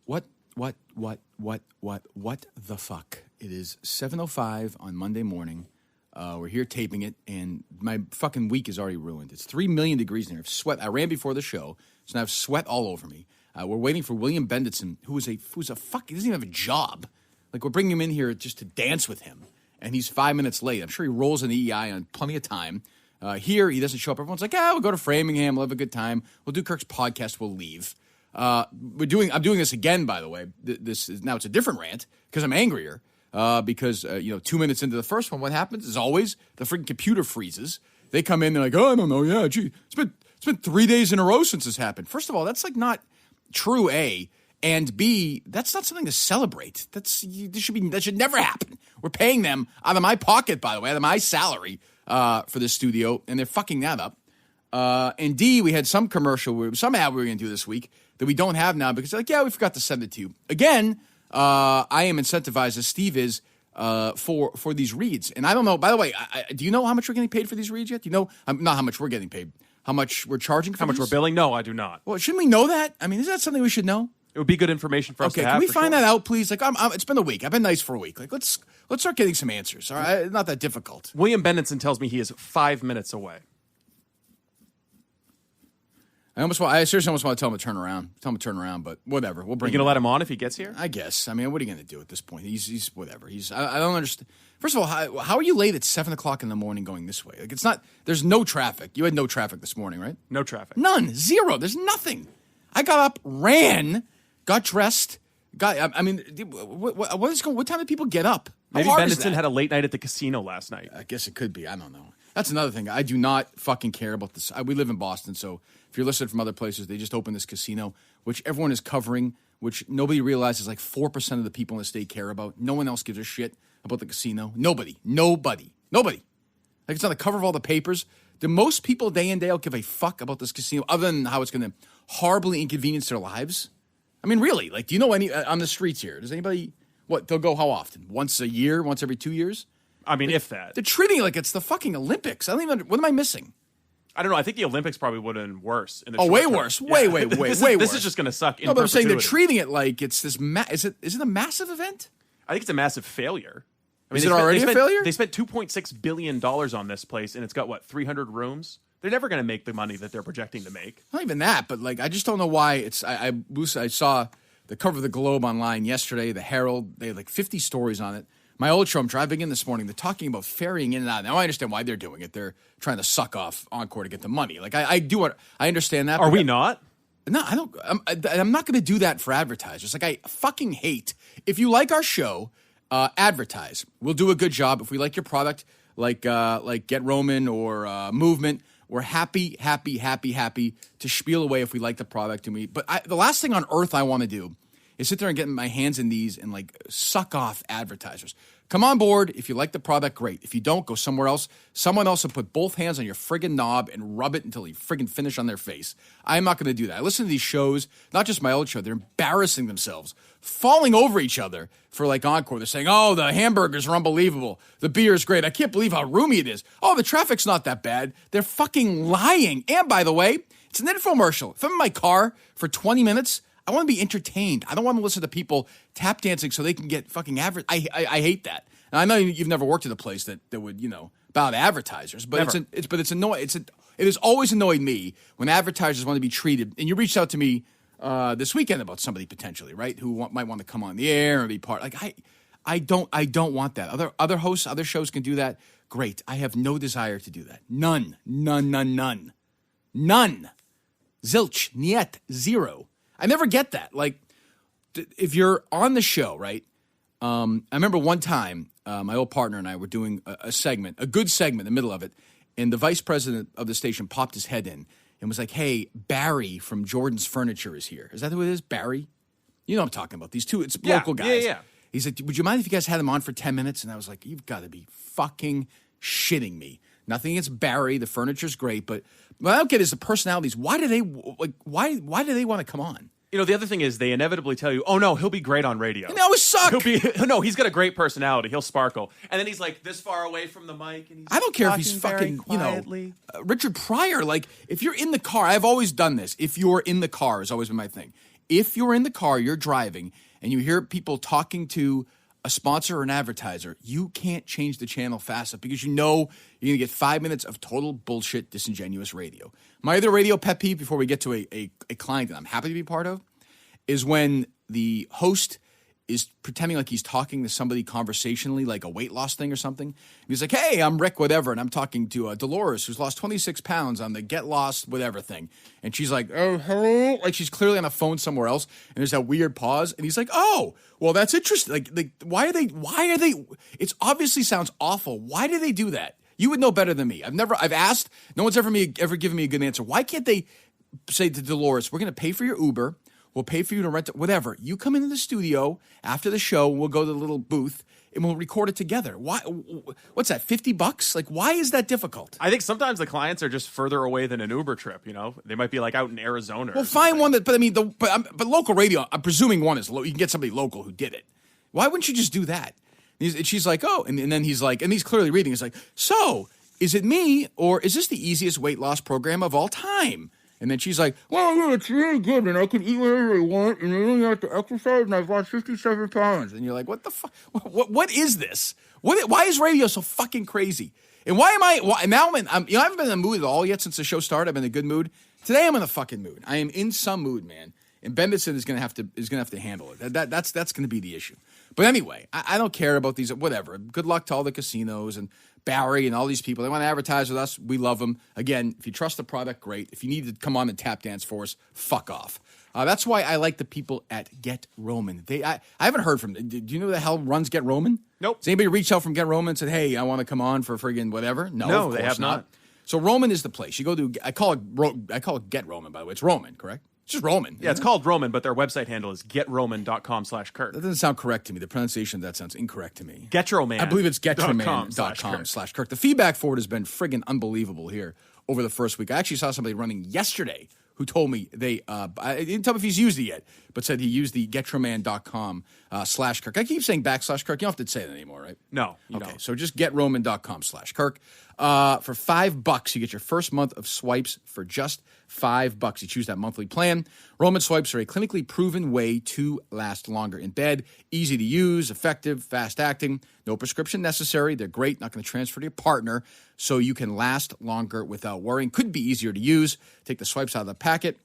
What the fuck? It is 7:05 on Monday morning. We're here taping it, and my fucking week is already ruined. It's 3 million degrees in here. I've sweat. I ran before the show, so now I have sweat all over me. We're waiting for William Bendetson, who's a fuck. He doesn't even have a job. Like, we're bringing him in here just to dance with him, and he's 5 minutes late. I'm sure he rolls in the EI on plenty of time. Here, he doesn't show up. Everyone's like, we'll go to Framingham. We'll have a good time. We'll do Kirk's podcast. We'll leave. I'm doing this again, by the way. Now it's a different rant because I'm angrier. Because 2 minutes into the first one, what happens is always the freaking computer freezes. They come in, they're like, I don't know, yeah, gee, it's been 3 days in a row since this happened. First of all, that's like not true, A, and B, that's not something to celebrate. That should never happen. We're paying them out of my pocket, by the way, out of my salary for this studio, and they're fucking that up. And D, we had some commercial, some ad we were going to do this week that we don't have now because they're like, we forgot to send it to you. Again, I am incentivized, as Steve is, for these reads. And I don't know, by the way, do you know how much we're getting paid for these reads yet? Do you know, not how much we're getting paid, how much we're charging for How much we're billing? No, I do not. Well, shouldn't we know that? I mean, is that something we should know? It would be good information for us to have. Okay, can we find that out, please? Like, it's been a week. I've been nice for a week. Like, let's start getting some answers, all right? Not that difficult. William Bendetson tells me he is 5 minutes away. I seriously almost want to tell him to turn around. But whatever. We'll bring. You gonna let him on if he gets here? I guess. I mean, what are you gonna do at this point? He's whatever. I don't understand. First of all, how are you late at 7:00 in the morning going this way? Like, it's not. There's no traffic. You had no traffic this morning, right? No traffic. None. Zero. There's nothing. I got up, ran, got dressed. I mean, what time did people get up? Maybe Bendetson had a late night at the casino last night. I guess it could be. I don't know. That's another thing. I do not fucking care about this. We live in Boston, so if you're listening from other places, they just opened this casino, which everyone is covering, which nobody realizes like 4% of the people in the state care about. No one else gives a shit about the casino. Nobody. Like, it's on the cover of all the papers. Do most people day in, day out give a fuck about this casino other than how it's going to horribly inconvenience their lives? I mean, really, like, do you know any on the streets here? Does anybody, they'll go how often? Once a year? Once every 2 years? I mean, if that. They're treating it like it's the fucking Olympics. I don't even, what am I missing? I don't know. I think the Olympics probably would have been worse. Way worse. Way worse. This is just going to suck in No, but I'm saying they're treating it like it's this, is it a massive event? I think it's a massive failure. I mean, is it already a failure? They spent $2.6 billion on this place, and it's got, 300 rooms? They're never going to make the money that they're projecting to make. Not even that, but like, I just don't know why it's, I saw the cover of the Globe online yesterday, the Herald, they had like 50 stories on it. My old show, I'm driving in this morning, they're talking about ferrying in and out. Now, I understand why they're doing it. They're trying to suck off Encore to get the money. Like, I understand that. Are we not? No, I don't. I'm not going to do that for advertisers. Like, I fucking hate. If you like our show, advertise. We'll do a good job. If we like your product, like Get Roman or Movement, we're happy to spiel away if we like the product. But the last thing on earth I want to do is sit there and get my hands in these and like suck off advertisers. Come on board. If you like the product, great. If you don't, go somewhere else. Someone else will put both hands on your friggin' knob and rub it until you friggin' finish on their face. I'm not going to do that. I listen to these shows, not just my old show. They're embarrassing themselves, falling over each other for like Encore. They're saying, oh, the hamburgers are unbelievable. The beer is great. I can't believe how roomy it is. Oh, the traffic's not that bad. They're fucking lying. And by the way, it's an infomercial. If I'm in my car for 20 minutes, I want to be entertained. I don't want to listen to people tap dancing so they can get fucking I hate that. And I know you've never worked at a place that would, about advertisers, but it's annoying. It has always annoyed me when advertisers want to be treated. And you reached out to me this weekend about somebody potentially, right, who might want to come on the air and be part. Like I don't want that. Other hosts, other shows can do that. Great. I have no desire to do that. None. Zilch. Niet. Zero. I never get that. Like, if you're on the show, right? I remember one time, my old partner and I were doing a segment, a good segment in the middle of it, and the vice president of the station popped his head in and was like, hey, Barry from Jordan's Furniture is here. Is that who it is? Barry? You know what I'm talking about. These two, it's local guys. Yeah. He's like, would you mind if you guys had him on for 10 minutes? And I was like, you've got to be fucking shitting me. Nothing against Barry. The furniture's great, but what I don't get is the personalities. Why do they want to come on? The other thing is they inevitably tell you, oh, no, he'll be great on radio. And they always suck. He's got a great personality. He'll sparkle. And then he's like this far away from the mic. And I don't care if he's fucking, Richard Pryor. Like, if you're in the car, I've always done this. If you're in the car has always been my thing. if you're in the car, you're driving, and you hear people talking to a sponsor or an advertiser, you can't change the channel fast enough because you know you're going to get 5 minutes of total bullshit, disingenuous radio. My other radio pet peeve before we get to a client that I'm happy to be part of is when the host is pretending like he's talking to somebody conversationally, like a weight loss thing or something. And he's like, hey, I'm Rick, whatever. And I'm talking to Dolores, who's lost 26 pounds on the Get Lost, whatever thing. And she's like, oh, hello. Like she's clearly on a phone somewhere else. And there's that weird pause. And he's like, oh, well, that's interesting. Like why are they, it obviously sounds awful. Why do they do that? You would know better than me. I've asked. No one's ever given me a good answer. Why can't they say to Dolores, we're going to pay for your Uber. We'll pay for you to rent it, whatever. You come into the studio after the show. We'll go to the little booth and we'll record it together. Why? What's that? $50? Like, why is that difficult? I think sometimes the clients are just further away than an Uber trip. You know, they might be like out in Arizona. Well, find one that. But I mean, but local radio. I'm presuming one is. You can get somebody local who did it. Why wouldn't you just do that? And she's like, oh, and then he's like, and he's clearly reading. He's like, so is it me or is this the easiest weight loss program of all time? And then she's like, well, yeah, it's really good, and I can eat whatever I want, and I don't have to exercise, and I've lost 57 pounds. And you're like, what the fuck? What is this? Why is radio so fucking crazy? And why am I? Now I haven't been in a mood at all yet since the show started. I've been in a good mood. Today I'm in a fucking mood. I am in some mood, man. And Bendetson is gonna have to handle it. That's gonna be the issue. But anyway, I don't care about these. Whatever. Good luck to all the casinos and Barry and all these people. They want to advertise with us. We love them. Again, if you trust the product, great. If you need to come on and tap dance for us, fuck off. That's why I like the people at Get Roman. I haven't heard from them. Do you know who the hell runs Get Roman? Nope. Has anybody reached out from Get Roman and said, hey, I want to come on for friggin' whatever? No, they have not. So Roman is the place. You go to, I call it Get Roman, by the way. It's Roman, correct? It's just Roman. Yeah, it's called Roman, but their website handle is getroman.com/Kirk. That doesn't sound correct to me. The pronunciation of that sounds incorrect to me. Getroman. I believe it's getroman.com/Kirk. The feedback for it has been friggin' unbelievable here over the first week. I actually saw somebody running yesterday who told me I didn't tell me if he's used it yet, but said he used the getroman.com/Kirk. I keep saying /Kirk. You don't have to say that anymore, right? No, you okay, don't. so just getroman.com/Kirk. For $5, you get your first month of swipes for just $5. You choose that monthly plan. Roman swipes are a clinically proven way to last longer in bed. Easy to use, effective, fast acting. No prescription necessary. They're great. Not going to transfer to your partner, so you can last longer without worrying. Could be easier to use. Take the swipes out of the packet.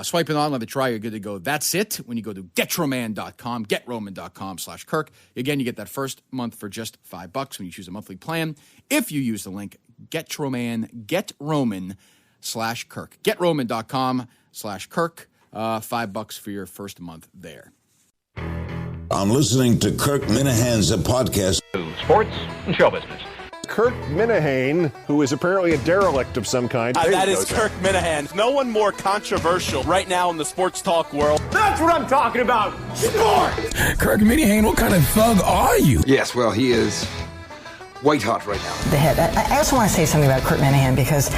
Swipe it on, let it dry, you're good to go. That's it. When you go to getroman.com, getroman.com/Kirk. Again, you get that first month for just $5 when you choose a monthly plan. If you use the link getroman.com/Kirk. Getroman.com/Kirk. $5 for your first month there. I'm listening to Kirk Minihane's podcast. Sports and show business. Kirk Minihane, who is apparently a derelict of some kind. That is Kirk Minihane. No one more controversial right now in the sports talk world. That's what I'm talking about. Sports! Kirk Minihane, what kind of thug are you? Yes, well, he is white hot right now. The head. I also want to say something about Kirk Minihane because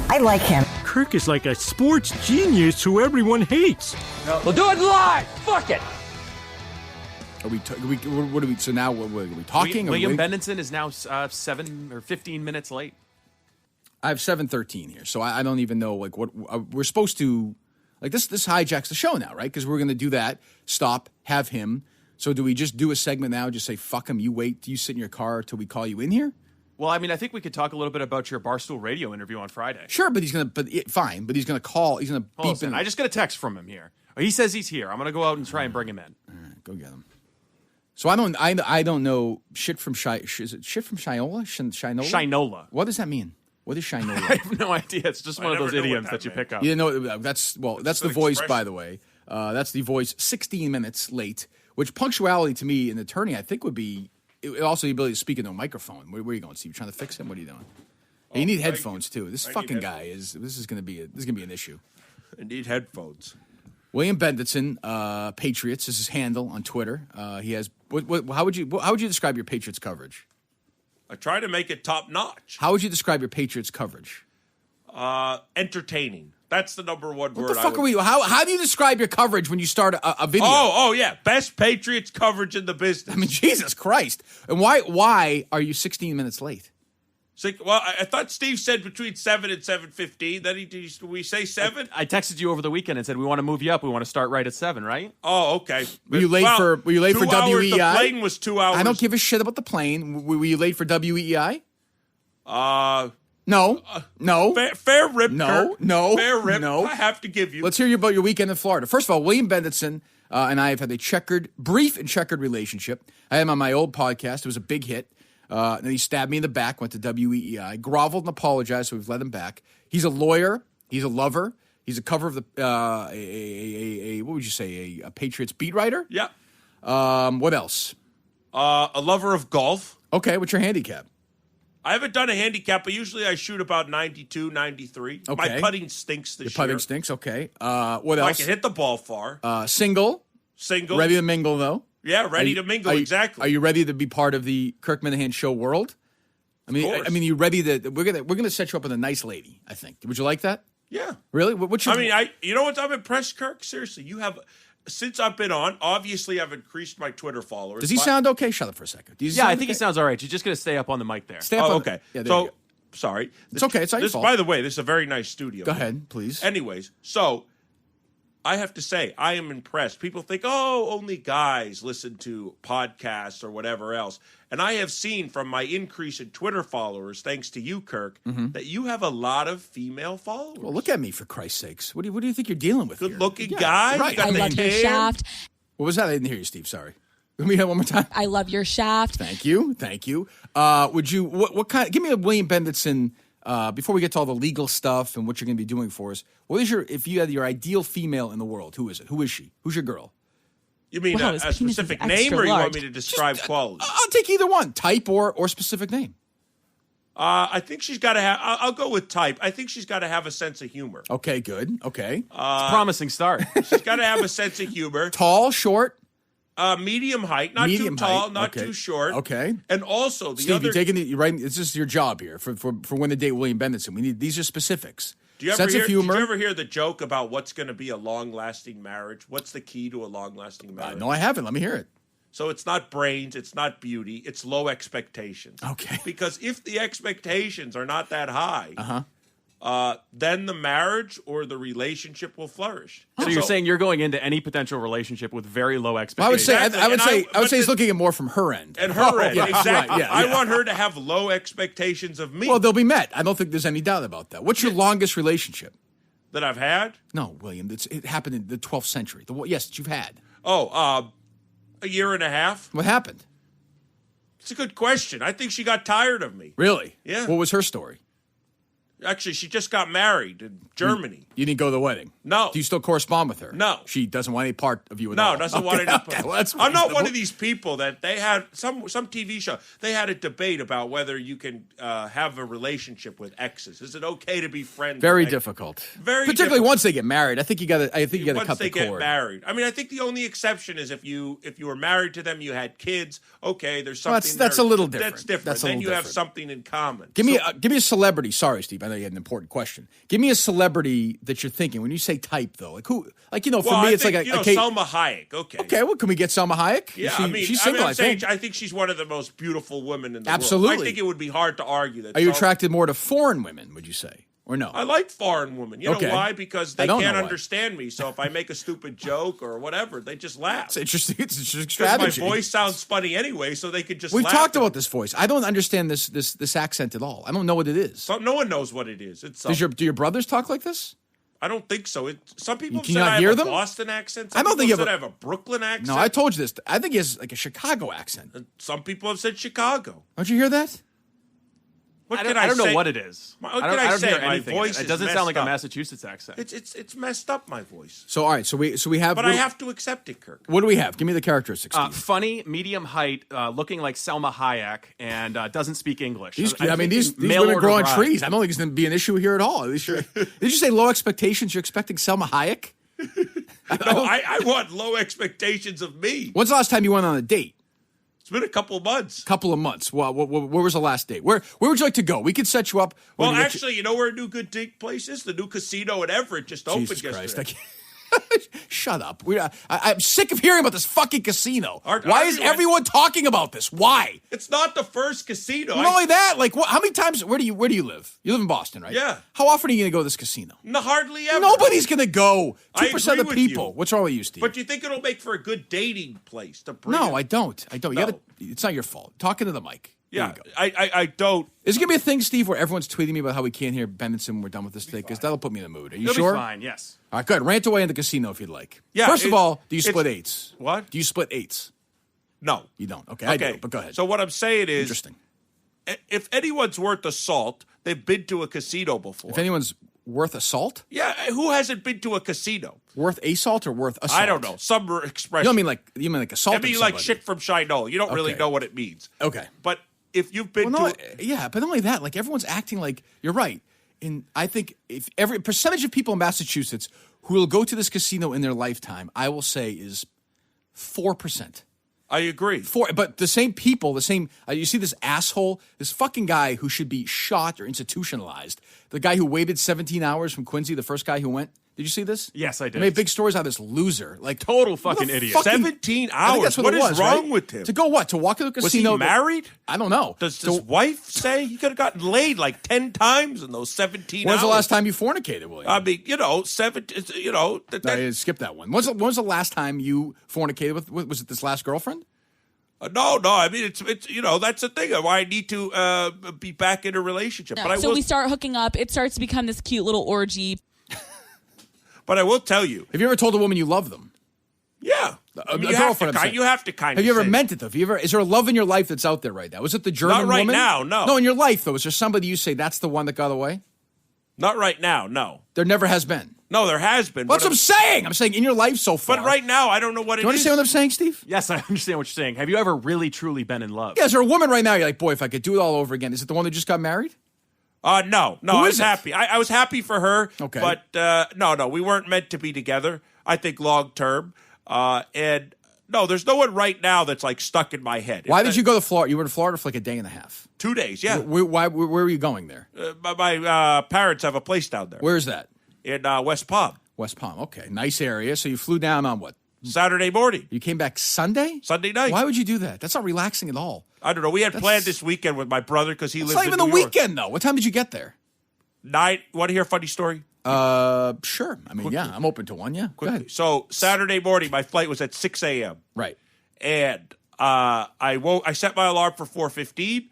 I like him. Kirk is like a sports genius who everyone hates. We'll do it live. Fuck it. So now what are we talking? William Bendetson is now 7 or 15 minutes late. I have 7:13 here, so I don't even know what we're supposed to. This hijacks the show now, right? Because we're going to do that. Stop. Have him. So do we just do a segment now? Just say fuck him. You wait. You sit in your car till we call you in here. Well, I mean, I think we could talk a little bit about your Barstool Radio interview on Friday. Sure, but he's gonna. Fine, but he's gonna call. He's gonna beep in. I just got a text from him here. He says he's here. I'm gonna go out and try and bring him in. All right, go get him. So I don't know shit from is it shit from Shinola? Shinola? Shinola. What does that mean? What is Shinola? I have no idea. It's just one of those idioms that you pick up. You know, that's the voice, expression. By the way. That's the voice 16 minutes late, which punctuality to me, an attorney, I think would be also the ability to speak into a microphone. Where are you going, Steve? You trying to fix him? What are you doing? You need headphones too. This fucking guy is gonna be an issue. I need headphones. William Bendetson, Patriots is his handle on Twitter. He has. How would you describe your Patriots coverage? I try to make it top notch. How would you describe your Patriots coverage? Entertaining. That's the number one word. What the fuck are we? How do you describe your coverage when you start a video? Oh yeah, best Patriots coverage in the business. I mean, Jesus Christ! And why are you 16 minutes late? Well, I thought Steve said between 7 and 7:15. Then did we say 7? I texted you over the weekend and said we want to move you up. We want to start right at 7, right? Oh, okay. Were you late for WEI? The plane was 2 hours. I don't give a shit about the plane. Were you late for WEI? No. Fair rip. No. Kirk. No. Fair rip. No. I have to give you. Let's hear about your weekend in Florida. First of all, William Bendetson and I have had a brief and checkered relationship. I had him on my old podcast. It was a big hit. Then he stabbed me in the back, went to WEI, groveled and apologized, so we've let him back. He's a lawyer. He's a lover. He's a cover of the what would you say, a Patriots beat writer? Yeah. What else? A lover of golf. Okay, what's your handicap? I haven't done a handicap, but usually I shoot about 92, 93. Okay. My putting stinks this year. Your putting stinks, okay. What else? I can hit the ball far. Single. Ready to mingle, though? Yeah, ready to mingle, exactly. Are you ready to be part of the Kirk Minihane show world? I mean, you ready to? We're gonna set you up with a nice lady. I think. Would you like that? Yeah. Really? What's your? You know what? I'm impressed, Kirk. Seriously, you have. Since I've been on, obviously I've increased my Twitter followers. Does he sound okay? Shut up for a second. I think he sounds all right. You're just gonna stay up on the mic there. Stay up. Okay. Yeah, so sorry. It's okay. It's not your fault. By the way, this is a very nice studio. Go ahead, please. Anyways, so I have to say, I am impressed. People think, only guys listen to podcasts or whatever else. And I have seen from my increase in Twitter followers, thanks to you, Kirk, that you have a lot of female followers. Well, look at me, for Christ's sakes. What do you think you're dealing with? Good-looking guy. Right. I love your shaft. What was that? I didn't hear you, Steve. Sorry. Let me hear it one more time. I love your shaft. Thank you. Would you? What kind? Give me a William Bendetson. Before we get to all the legal stuff and what you're going to be doing for us, if you had your ideal female in the world, who is it? Who is she? Who's your girl? You mean a specific name, or you want me to describe qualities? I'll take either one, type or specific name. I think she's got to have. I'll go with type. I think she's got to have a sense of humor. Okay, good. Okay, it's a promising start. She's got to have a sense of humor. Tall, short. Medium height, not too tall, not too short. Okay. And also Steve, you're taking you're writing. This is your job here for when to date William Bendetson. These are specifics. Did you ever hear the joke about what's going to be a long-lasting marriage? What's the key to a long-lasting marriage? No, I haven't. Let me hear it. So it's not brains, it's not beauty, it's low expectations. Okay. Because if the expectations are not that high, then the marriage or the relationship will flourish. So you're saying you're going into any potential relationship with very low expectations? I would say he's looking at more from her end. And her end, yeah, exactly. Right, I want her to have low expectations of me. Well, they'll be met. I don't think there's any doubt about that. What's your longest relationship that I've had? No, William. It happened in the 12th century. Yes, that you've had. A year and a half. What happened? It's a good question. I think she got tired of me. Really? Yeah. What was her story? Actually, she just got married in Germany. You didn't go to the wedding? No. Do you still correspond with her? No. She doesn't want any part of you at all? No, doesn't want any part. Okay, well, that's I'm not one of these people that they had some TV show. They had a debate about whether you can have a relationship with exes. Is it okay to be friends? Very with difficult. Very particularly difficult. Once they get married. I think you got to. cut the cord. Once they get married. I mean, I think the only exception is if you were married to them, you had kids. Okay, there's something. That's a little different. That's different. That's then you have something in common. Give me a celebrity. Sorry, Steve. I know you had an important question. Give me a celebrity that you're thinking when you say type, though. Like who? Like for me, it's like a Salma Hayek. Okay. Okay. Well, can we get Salma Hayek? Yeah, she's single. I think she's one of the most beautiful women in the Absolutely. world. I think it would be hard to argue that. Are you attracted more to foreign women? Would you say? Or no? I like foreign women. You know why? Because they can't understand me. So if I make a stupid joke or whatever, they just laugh. It's interesting. It's interesting because strategy. my voice sounds funny anyway, so they could just We've laugh. talked about this voice. I don't understand this accent at all. I don't know what it is. So no one knows what it is. It's do your brothers talk like this? I don't think so. Some people Can said you not I hear have them? a Boston accent. I don't think you said I have a Brooklyn accent. No, I told you this. I think he has like a Chicago accent. Some people have said Chicago. Don't you hear that? I don't know what it is. What can I say? My voice it doesn't sound like a Massachusetts accent. It's messed up, my voice. So all right, so we have. But I have to accept it, Kirk. What do we have? Give me the characteristics. Funny, medium height, looking like Salma Hayek, and doesn't speak English. These women grow on trees. I don't think it's going to be an issue here at all. Did you say low expectations? You're expecting Salma Hayek? No, I want low expectations of me. When's the last time you went on a date? It's been a couple of months. Well, where was the last date? Where would you like to go? We could set you up. Well, actually, you know where a new good date place is? The new casino at Everett just opened Jesus yesterday. Christ, Shut up. I'm sick of hearing about this fucking casino. Why is everyone- everyone talking about this? Why? It's not the first casino. Not only that, like, how many times? Where do you live? You live in Boston, right? Yeah. How often are you going to go to this casino? No, hardly ever. Nobody's going to go. I 2% agree of the with people. you. What's wrong with you, Steve? But you think it'll make for a good dating place to bring? No, I don't. No. It's not your fault. Talking to the mic. Yeah, I don't. Is it going to be a thing, Steve, where everyone's tweeting me about how we can't hear Bendetson when we're done with this thing? Because that'll put me in the mood. Are you It'll sure? be fine, yes. All right, good. Rant away in the casino if you'd like. Yeah, First of all, do you split eights? What? Do you split eights? No. You don't. Okay, I do, but go ahead. So what I'm saying is, Interesting. If anyone's worth the salt, they've been to a casino before. If anyone's worth a salt? Yeah, who hasn't been to a casino? Worth a salt or worth a salt? I don't know. Some expression. You mean like assault? I mean like shit from Shiloh. You don't really know what it means. Okay. But if you've been yeah, but not only that, like everyone's acting like you're right. And I think if every percentage of people in Massachusetts who will go to this casino in their lifetime, I will say is 4%. I agree. But the same people, you see this asshole, this fucking guy who should be shot or institutionalized. The guy who waited 17 hours from Quincy, the first guy who went. Did you see this? Yes, I did. They made big stories out of this loser. Like total fucking idiot. 17 hours. I think that's what it is was, wrong right? with him? To go what? To walk to the Was he casino? married? I don't know. Does his wife say he could have gotten laid like 10 times in those 17 hours? When's the last time you fornicated, William? I mean, no, you skip that one. When was the last time you fornicated with? Was it this last girlfriend? No. I mean, it's that's the thing. Why I need to be back in a relationship. No. But we start hooking up. It starts to become this cute little orgy. But I will tell you. Have you ever told a woman you love them? Yeah. A you girlfriend. have to kind of. Have you ever say meant it though? Is there a love in your life that's out there right now? Is it the German Not right woman? now, no. No, in your life though, is there somebody you say that's the one that got away? Not right now, no. There never has been. No, there has been. Well, that's what I'm saying. I'm saying in your life so far. But right now, I don't know what it is. Do you understand what I'm saying, Steve? Yes, I understand what you're saying. Have you ever really, truly been in love? Yeah, is there a woman right now you're like, boy, if I could do it all over again, is it the one that just got married? No, I was happy. I was happy for her. Okay. But no, we weren't meant to be together. I think long term. And no, there's no one right now that's like stuck in my head. Why did you go to Florida? You were in Florida for like a day and a half. 2 days, yeah. Where were you going there? My parents have a place down there. Where is that? In West Palm. West Palm, okay. Nice area. So you flew down on what? Saturday morning. You came back Sunday? Sunday night. Why would you do that? That's not relaxing at all. I don't know. We had planned this weekend with my brother because he lives in New York. It's not even the weekend, though. What time did you get there? 9. Want to hear a funny story? Sure. I mean, yeah, I'm open to one. Yeah, go ahead. So Saturday morning, my flight was at 6 a.m. Right. And I set my alarm for 4:15.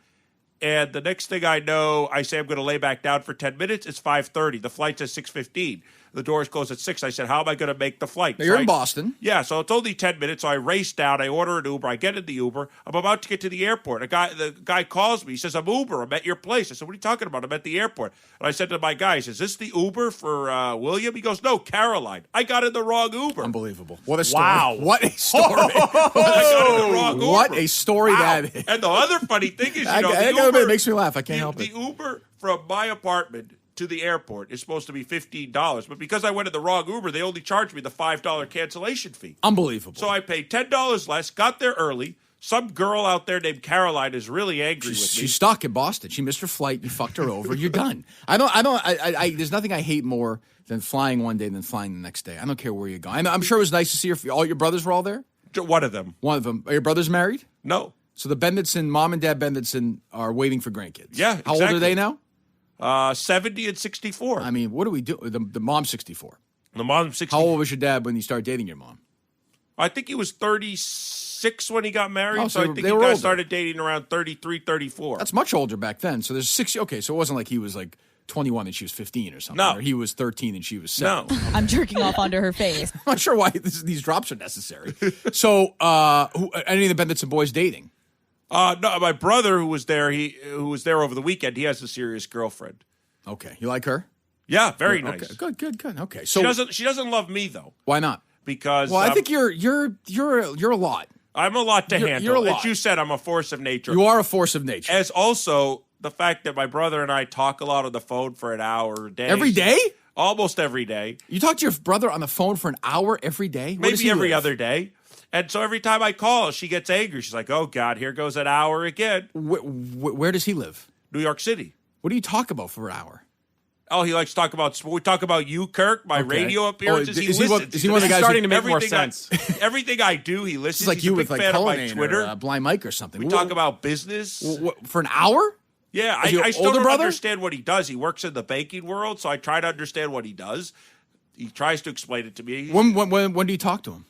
And the next thing I know, I say I'm going to lay back down for 10 minutes. It's 5:30. The flight's at 6:15. The doors close at 6. I said, how am I going to make the flight? Now, you're in Boston. Yeah, so it's only 10 minutes. So I race down. I order an Uber. I get in the Uber. I'm about to get to the airport. The guy calls me. He says, I'm Uber. I'm at your place. I said, what are you talking about? I'm at the airport. And I said to my guy, is this the Uber for William? He goes, no, Caroline. I got in the wrong Uber. Unbelievable. What a story. Wow. What a story. I got in the wrong Uber. What a story that is. And the other funny thing is, it makes me laugh. I can't help it. The Uber from my apartment to the airport is supposed to be $15, but because I went in the wrong Uber, they only charged me the $5 cancellation fee. Unbelievable. So I paid $10 less, got there early. Some girl out there named Caroline is really angry with me. She's stuck in Boston. She missed her flight. You fucked her over. You're done. There's nothing I hate more than flying one day than flying the next day. I don't care where you go. I'm sure it was nice to see all your brothers were all there. One of them. One of them. Are your brothers married? No. So the Bendetson, mom and dad Bendetson are waiting for grandkids. Yeah, How old are they now? 70 and 64. I mean, what do we do? The mom's 64. The mom's 64. How old was your dad when you started dating your mom? I think he was 36 when he got married. Oh, so I think he guys started dating around 33, 34. That's much older back then. So there's 6. Okay, so it wasn't like he was like 21 and she was 15 or something. No. Or he was 13 and she was 7. No. I'm jerking off onto her face. I'm not sure why these drops are necessary. So, any of the Bendetson boys dating? No, my brother who was there over the weekend, he has a serious girlfriend. Okay. You like her? Yeah, very nice. Okay, good. Okay. So she doesn't love me though. Why not? Because I think you're a lot. I'm a lot to handle. You're a lot. As you said, I'm a force of nature. You are a force of nature. As also the fact that my brother and I talk a lot on the phone for an hour a day. Every day? Almost every day. You talk to your brother on the phone for an hour every day? Maybe every other day. And so every time I call, she gets angry. She's like, oh, God, here goes an hour again. Where does he live? New York City. What do you talk about for an hour? Oh, he likes to talk about sport. We talk about you, Kirk, my radio appearances. He listens. is he one of the guys starting to make more sense? Everything I do, he listens. It's like He's you a big with like fan of my Cullinane Twitter. or Blind Mike or something. We talk about business. For an hour? Yeah, I still don't understand what he does. He works in the banking world, so I try to understand what he does. He tries to explain it to me. When do you talk to him?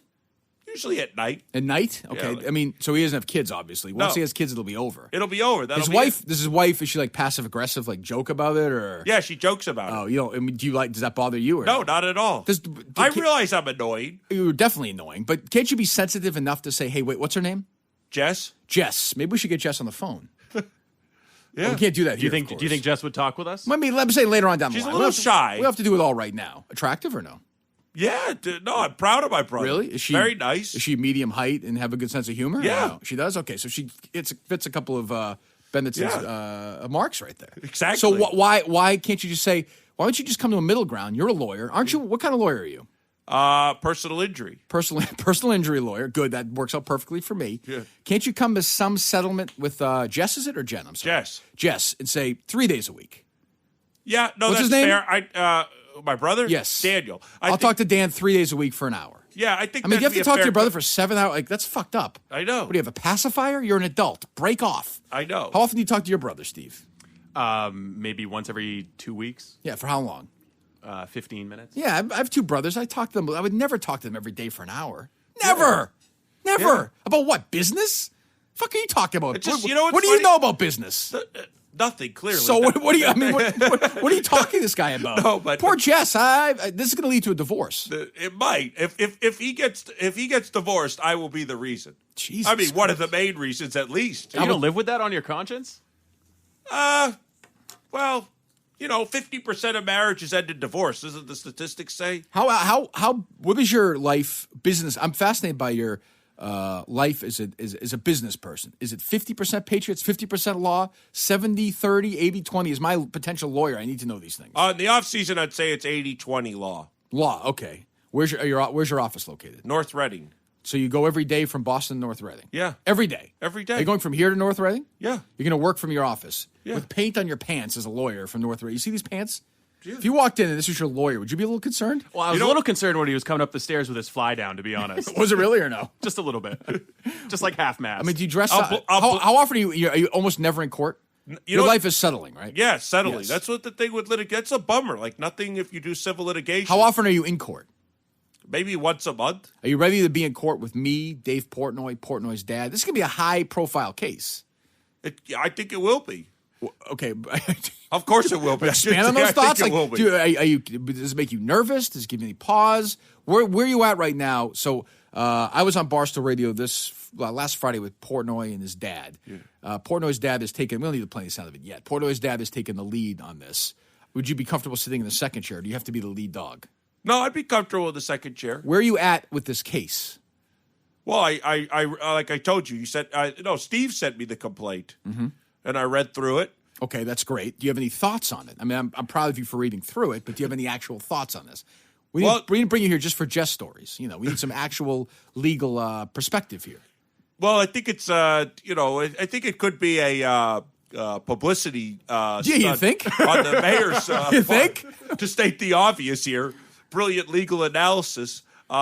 Usually at night. At night? Okay. Yeah. I mean, so he doesn't have kids, obviously. Once he has kids, it'll be over. It'll be over. His wife, is she like passive aggressive, like joke about it, or? Yeah, she jokes about it. Oh, you know, I mean, does that bother you? Or no, not at all. I realize I'm annoying. You're definitely annoying, but can't you be sensitive enough to say, hey, wait, what's her name? Jess. Maybe we should get Jess on the phone. Yeah. Well, we can't do that Do you think Jess would talk with us? I mean, let me say later on down the line. She's a little shy. We have to do it all right now. Attractive or no? Yeah, no, I'm proud of my brother. Really? Is she very nice? Is she medium height and have a good sense of humor? Yeah, no? She does. Okay, so she fits a couple of Bendetson's marks right there. Exactly. So why can't you just say? Why don't you just come to a middle ground? You're a lawyer, aren't you? What kind of lawyer are you? Personal injury. Personal injury lawyer. Good. That works out perfectly for me. Yeah. Can't you come to some settlement with Jess? Is it or Jen? I'm sorry. Jess, and say 3 days a week. Yeah. No, What's that's his name? fair. My brother? Yes. Daniel. I'll talk to Dan 3 days a week for an hour. Yeah, I think. I mean, you have to talk to your brother for 7 hours. Like, that's fucked up. I know. What do you have, a pacifier? You're an adult. Break off. I know. How often do you talk to your brother, Steve? Maybe once every 2 weeks. Yeah, for how long? 15 minutes. Yeah, I have two brothers. I talk to them. I would never talk to them every day for an hour. Never. Yeah. Never. Yeah. About what, business? Fuck are you talking about? Just, what do you know about business? Nothing, clearly. So what do you? I mean, what are you talking to this guy about? No, but poor Jess. This is going to lead to a divorce. It might. If he gets divorced, I will be the reason. Jesus. I mean, one of the main reasons, at least. Are you gonna live with that on your conscience? Well, 50% of marriages end in divorce. Doesn't the statistics say? How? What is your life business? I'm fascinated by your life as a business person. Is it 50% Patriots, 50% law, 70-30, 80-20? As my potential lawyer, I need to know these things. In the off season, I'd say it's 80-20 law. Law, okay. Where's your office located? North Reading. So you go every day from Boston to North Reading? Yeah. Every day? Every day. Are you going from here to North Reading? Yeah. You're going to work from your office? Yeah. With paint on your pants as a lawyer from North Reading. You see these pants? Yeah. If you walked in and this was your lawyer, would you be a little concerned? Well, I was a little concerned when he was coming up the stairs with his fly down, to be honest. Was it really or no? Just a little bit. Just like half mast. I mean, do you dress up? How often are you almost never in court? Your life is settling, right? Yeah, settling. Yes. That's what the thing with litigation. That's a bummer. Like nothing if you do civil litigation. How often are you in court? Maybe once a month. Are you ready to be in court with me, Dave Portnoy, Portnoy's dad? This is going to be a high-profile case. I think it will be. Well, okay. Of course it will be. Expand on those thoughts. Like, does it make you nervous? Does it give you any pause? Where are you at right now? So I was on Barstool Radio last Friday with Portnoy and his dad. Yeah. Portnoy's dad has taken – we don't need to play the sound of it yet. Portnoy's dad has taken the lead on this. Would you be comfortable sitting in the second chair? Do you have to be the lead dog? No, I'd be comfortable with the second chair. Where are you at with this case? Well, I like I told you, Steve sent me the complaint, and I read through it. Okay, that's great. Do you have any thoughts on it? I mean, I'm proud of you for reading through it, but do you have any actual thoughts on this? We didn't bring you here just for Jess stories. We need some actual legal perspective here. Well, I think it's I think it could be a publicity. You think on the mayor's? You think to state the obvious here. Brilliant legal analysis. He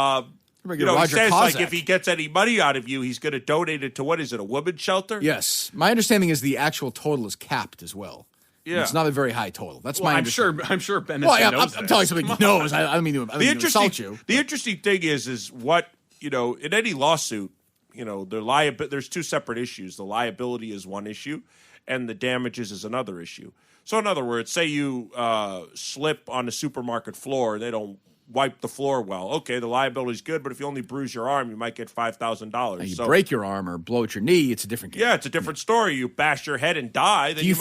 says like if he gets any money out of you, he's going to donate it to a women's shelter? Yes, my understanding is the actual total is capped as well. Yeah, it's not a very high total. That's my understanding. I'm sure Bendetson knows I'm telling you something he knows. I don't mean to insult you. The interesting thing is what in any lawsuit, there's two separate issues. The liability is one issue, and the damages is another issue. So in other words, say you slip on the supermarket floor and they don't wipe the floor well. Okay, the liability is good, but if you only bruise your arm, you might get $5,000. You break your arm or blow at your knee, it's a different game. Yeah, it's a different story. You bash your head and die. Then do you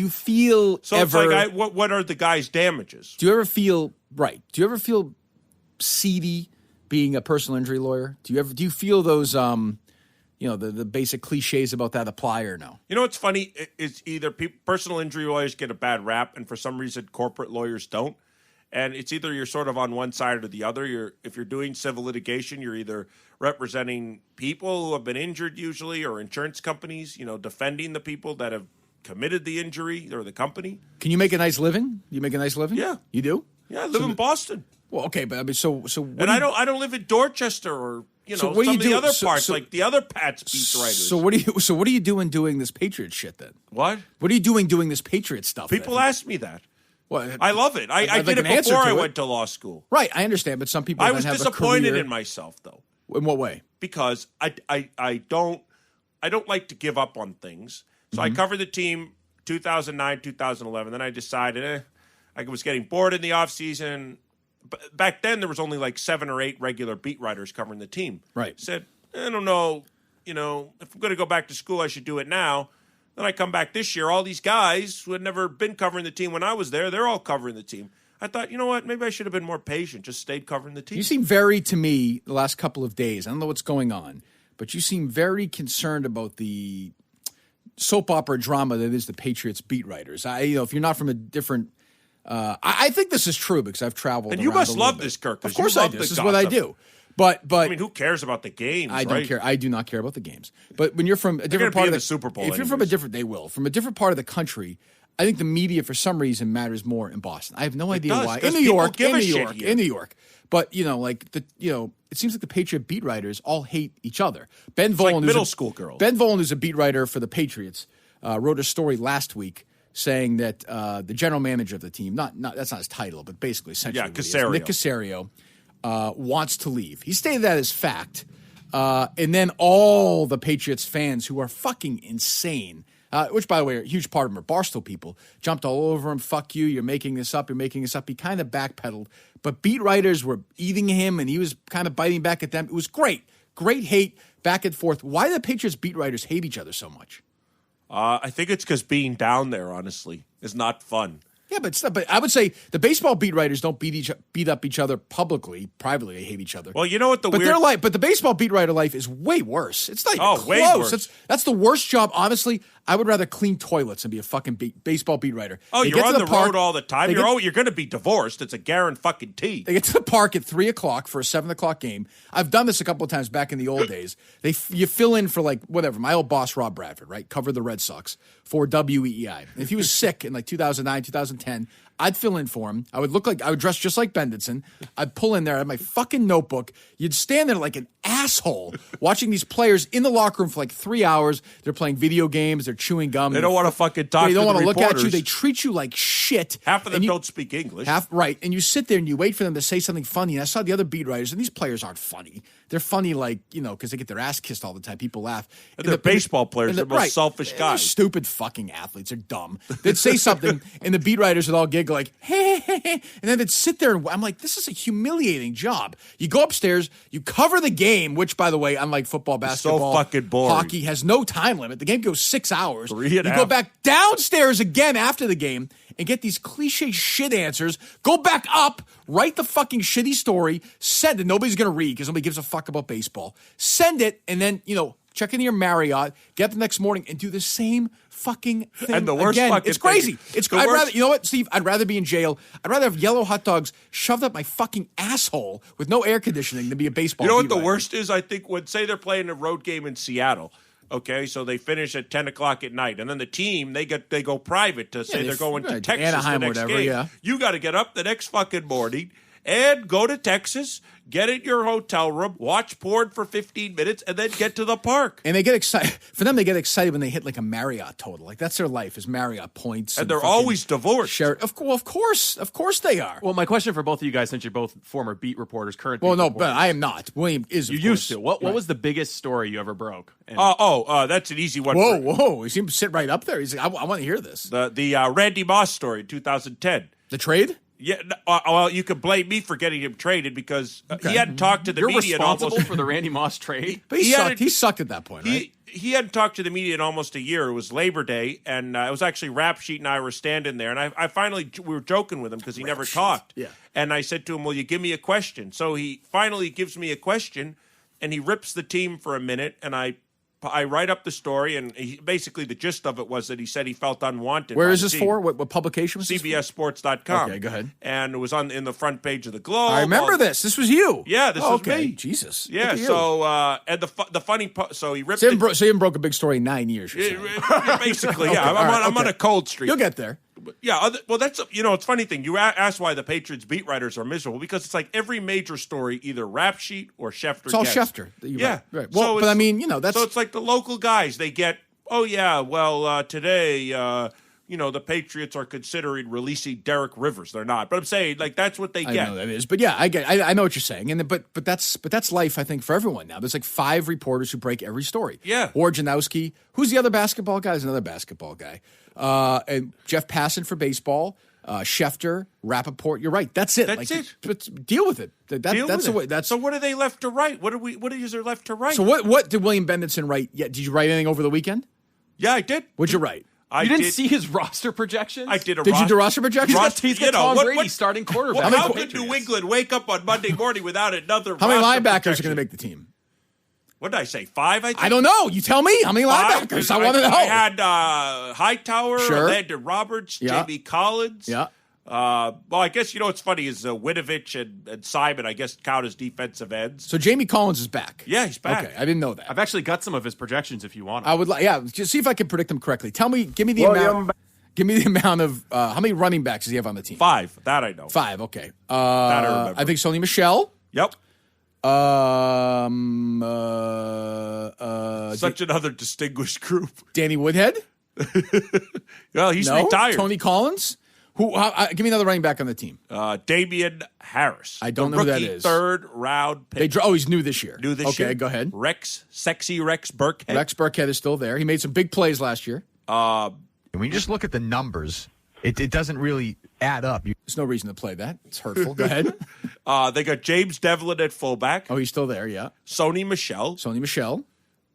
feel so ever? It's like what are the guy's damages? Do you ever feel seedy being a personal injury lawyer? Do you feel those the basic cliches about that apply or no? What's funny? It's either personal injury lawyers get a bad rap, and for some reason corporate lawyers don't. And it's either you're sort of on one side or the other. If you're doing civil litigation, you're either representing people who have been injured usually or insurance companies, defending the people that have committed the injury or the company. Can you make a nice living? You make a nice living? Yeah. You do? Yeah, I live in Boston. Well, okay, but I mean, so and I don't live in Dorchester or some of the other parts, like the other Pats beat writers. So what are you doing this Patriots shit then? What? What are you doing this Patriots stuff? People ask me that. Well, I love it. I did it before I went to law school. Right, I understand, but some people. I was disappointed in myself, though. In what way? Because I don't like to give up on things. So I covered the team 2009, 2011. Then I decided I was getting bored in the offseason. But back then, there was only like 7 or 8 regular beat writers covering the team. Right. Said, I don't know, if I'm going to go back to school, I should do it now. Then I come back this year, all these guys who had never been covering the team when I was there, they're all covering the team. I thought, you know what, maybe I should have been more patient, just stayed covering the team. You seem to me, the last couple of days, I don't know what's going on, but you seem very concerned about the soap opera drama that is the Patriots beat writers. If you're not from a different... I think this is true because I've traveled. And you must love this, Kirk. Of course I do. This is what I do. But I mean, who cares about the games? I don't care. I do not care about the games. But when you're from a different part of the Super Bowl, if you're from a different part of the country, I think the media for some reason matters more in Boston. I have no idea why. In New York. But it seems like the Patriot beat writers all hate each other. Ben Volen, like middle school girls. Ben Volen, who's a beat writer for the Patriots, wrote a story last week saying that the general manager of the team, not that's not his title, but basically essentially Caserio. Nick Caserio, wants to leave. He stated that as fact. And then all the Patriots fans who are fucking insane, which, by the way, a huge part of them are Barstool people, jumped all over him. Fuck you. You're making this up. He kind of backpedaled. But beat writers were eating him, and he was kind of biting back at them. It was great. Great hate back and forth. Why do the Patriots beat writers hate each other so much? I think it's because being down there, honestly, is not fun. Yeah, but I would say the baseball beat writers don't beat up each other publicly. Privately, they hate each other. Well, you know what But the baseball beat writer life is way worse. It's not even close. Way worse. That's the worst job. Honestly, I would rather clean toilets and be a fucking baseball beat writer. Oh, you're on the road all the time. You're going to be divorced. It's a guarantee. They get to the park at 3:00 for a 7:00 game. I've done this a couple of times back in the old days. You fill in for my old boss Rob Bradford, right? Covered the Red Sox for WEEI. And if he was sick in 2009, 2010. I'd fill in for him. I would dress just like Bendetson. I'd pull in there. I had my fucking notebook. You'd stand there like an asshole watching these players in the locker room for 3 hours. They're playing video games. They're chewing gum. They don't want to fucking talk to the reporters. They don't want to look at you. They treat you like shit. Half of them don't speak English. Right. And you sit there and you wait for them to say something funny. And I saw the other beat writers, and these players aren't funny. They're funny because they get their ass kissed all the time. People laugh. And they're baseball players. They're the most selfish guys. They're stupid fucking athletes. They're dumb. They'd say something, and the beat writers would all giggle like, hey, and then they'd sit there, and I'm like, this is a humiliating job. You go upstairs, you cover the game, which, by the way, unlike football, basketball, so fucking boring. Hockey has no time limit. The game goes 6 hours. You 3.5. go back downstairs again after the game and get these cliche shit answers. Go back up, write the fucking shitty story, send it. Nobody's going to read because nobody gives a fuck about baseball. Send it, and then, check into your Marriott, get up the next morning, and do the same fucking thing and the worst again. Fucking it's crazy. Thing, rather, you know what, Steve? I'd rather be in jail. I'd rather have yellow hot dogs shoved up my fucking asshole with no air conditioning than be a baseball. You know what the worst is? I think say they're playing a road game in Seattle. Okay, so they finish at 10:00 at night, and then the team they go private to say they're going to Texas Anaheim the next or whatever. game. Yeah, you got to get up the next fucking morning and go to Texas, get in your hotel room, watch porn for 15 minutes, and then get to the park. And they get excited. For them, they get excited when they hit a Marriott total. That's their life is Marriott points. And they're always divorced. Of course they are. Well, my question for both of you guys, since you're both former beat reporters, current. Well, no, reporters, but I am not. William is. You used to. What was the biggest story you ever broke? That's an easy one. Whoa! He seemed to sit right up there. He's like, I want to hear this. The Randy Moss story in 2010. The trade. Yeah, well, you could blame me for getting him traded because he hadn't talked to the media. You're responsible for the Randy Moss trade? But he sucked at that point, right? He hadn't talked to the media in almost a year. It was Labor Day, and it was actually Rap Sheet and I were standing there, and I finally, we were joking with him because he never talked. Yeah. And I said to him, will you give me a question? So he finally gives me a question, and he rips the team for a minute, and I I write up the story, and basically the gist of it was that he said he felt unwanted. Where is this for? What publication was this CBSSports.com. Okay, go ahead. And it was in the front page of the Globe. I remember this. This was you. Yeah, this was okay. me. Jesus. Yeah, so and the funny part, so he ripped so you haven't broke a big story in 9 years. Basically, okay, yeah. I'm on a cold streak. You'll get there. Yeah, well, that's it's a funny thing. You asked why the Patriots beat writers are miserable because it's like every major story, either Rap Sheet or Schefter. It's all gets. Schefter. Yeah, right. Well, but I mean, that's so it's like the local guys. They get, today, the Patriots are considering releasing Derek Rivers. They're not, but I'm saying like that's what they get. I know that is, but yeah, I know what you're saying, and but that's life. I think for everyone now. There's like 5 reporters who break every story. Yeah, Wojnarowski. Who's the other basketball guy? There's another basketball guy. And Jeff Passan for baseball, Schefter, Rappaport. You're right. That's it. That's it. But deal with it. That's the way. So what are they left to write? What is there left to write? So what did William Bendetson write? Yeah, did you write anything over the weekend? Yeah, I did. What'd you write? You didn't see his roster projections? I did. Did you do roster projections? He's got Tom Brady starting quarterback. How could New England wake up on Monday morning without another? How many roster linebackers projection? are going to make the team? What did I say? 5, I think? I don't know. You tell me. How many linebackers? I want to know. I had Hightower, sure. Landon Roberts, Jamie Collins. Yeah. Well, I guess, what's funny is Winovich and Simon, I guess, count as defensive ends. So Jamie Collins is back. Yeah, he's back. Okay, I didn't know that. I've actually got some of his projections if you want them. I would like, just see if I can predict them correctly. Give me the amount of, how many running backs does he have on the team? 5, that I know. 5, okay. That I remember. I think Sony Michel. Yep. Such another distinguished group. Danny Woodhead. Well, he's retired. Tony Collins. Give me another running back on the team. Damian Harris. I don't know who that is. 3rd round pick. He's new this year. Okay, go ahead. Sexy Rex Burkhead. Rex Burkhead is still there. He made some big plays last year. When you just look at the numbers, it doesn't really add up. There's no reason to play that. It's hurtful. Go ahead. They got James Devlin at fullback. Oh, he's still there, yeah. Sony Michel.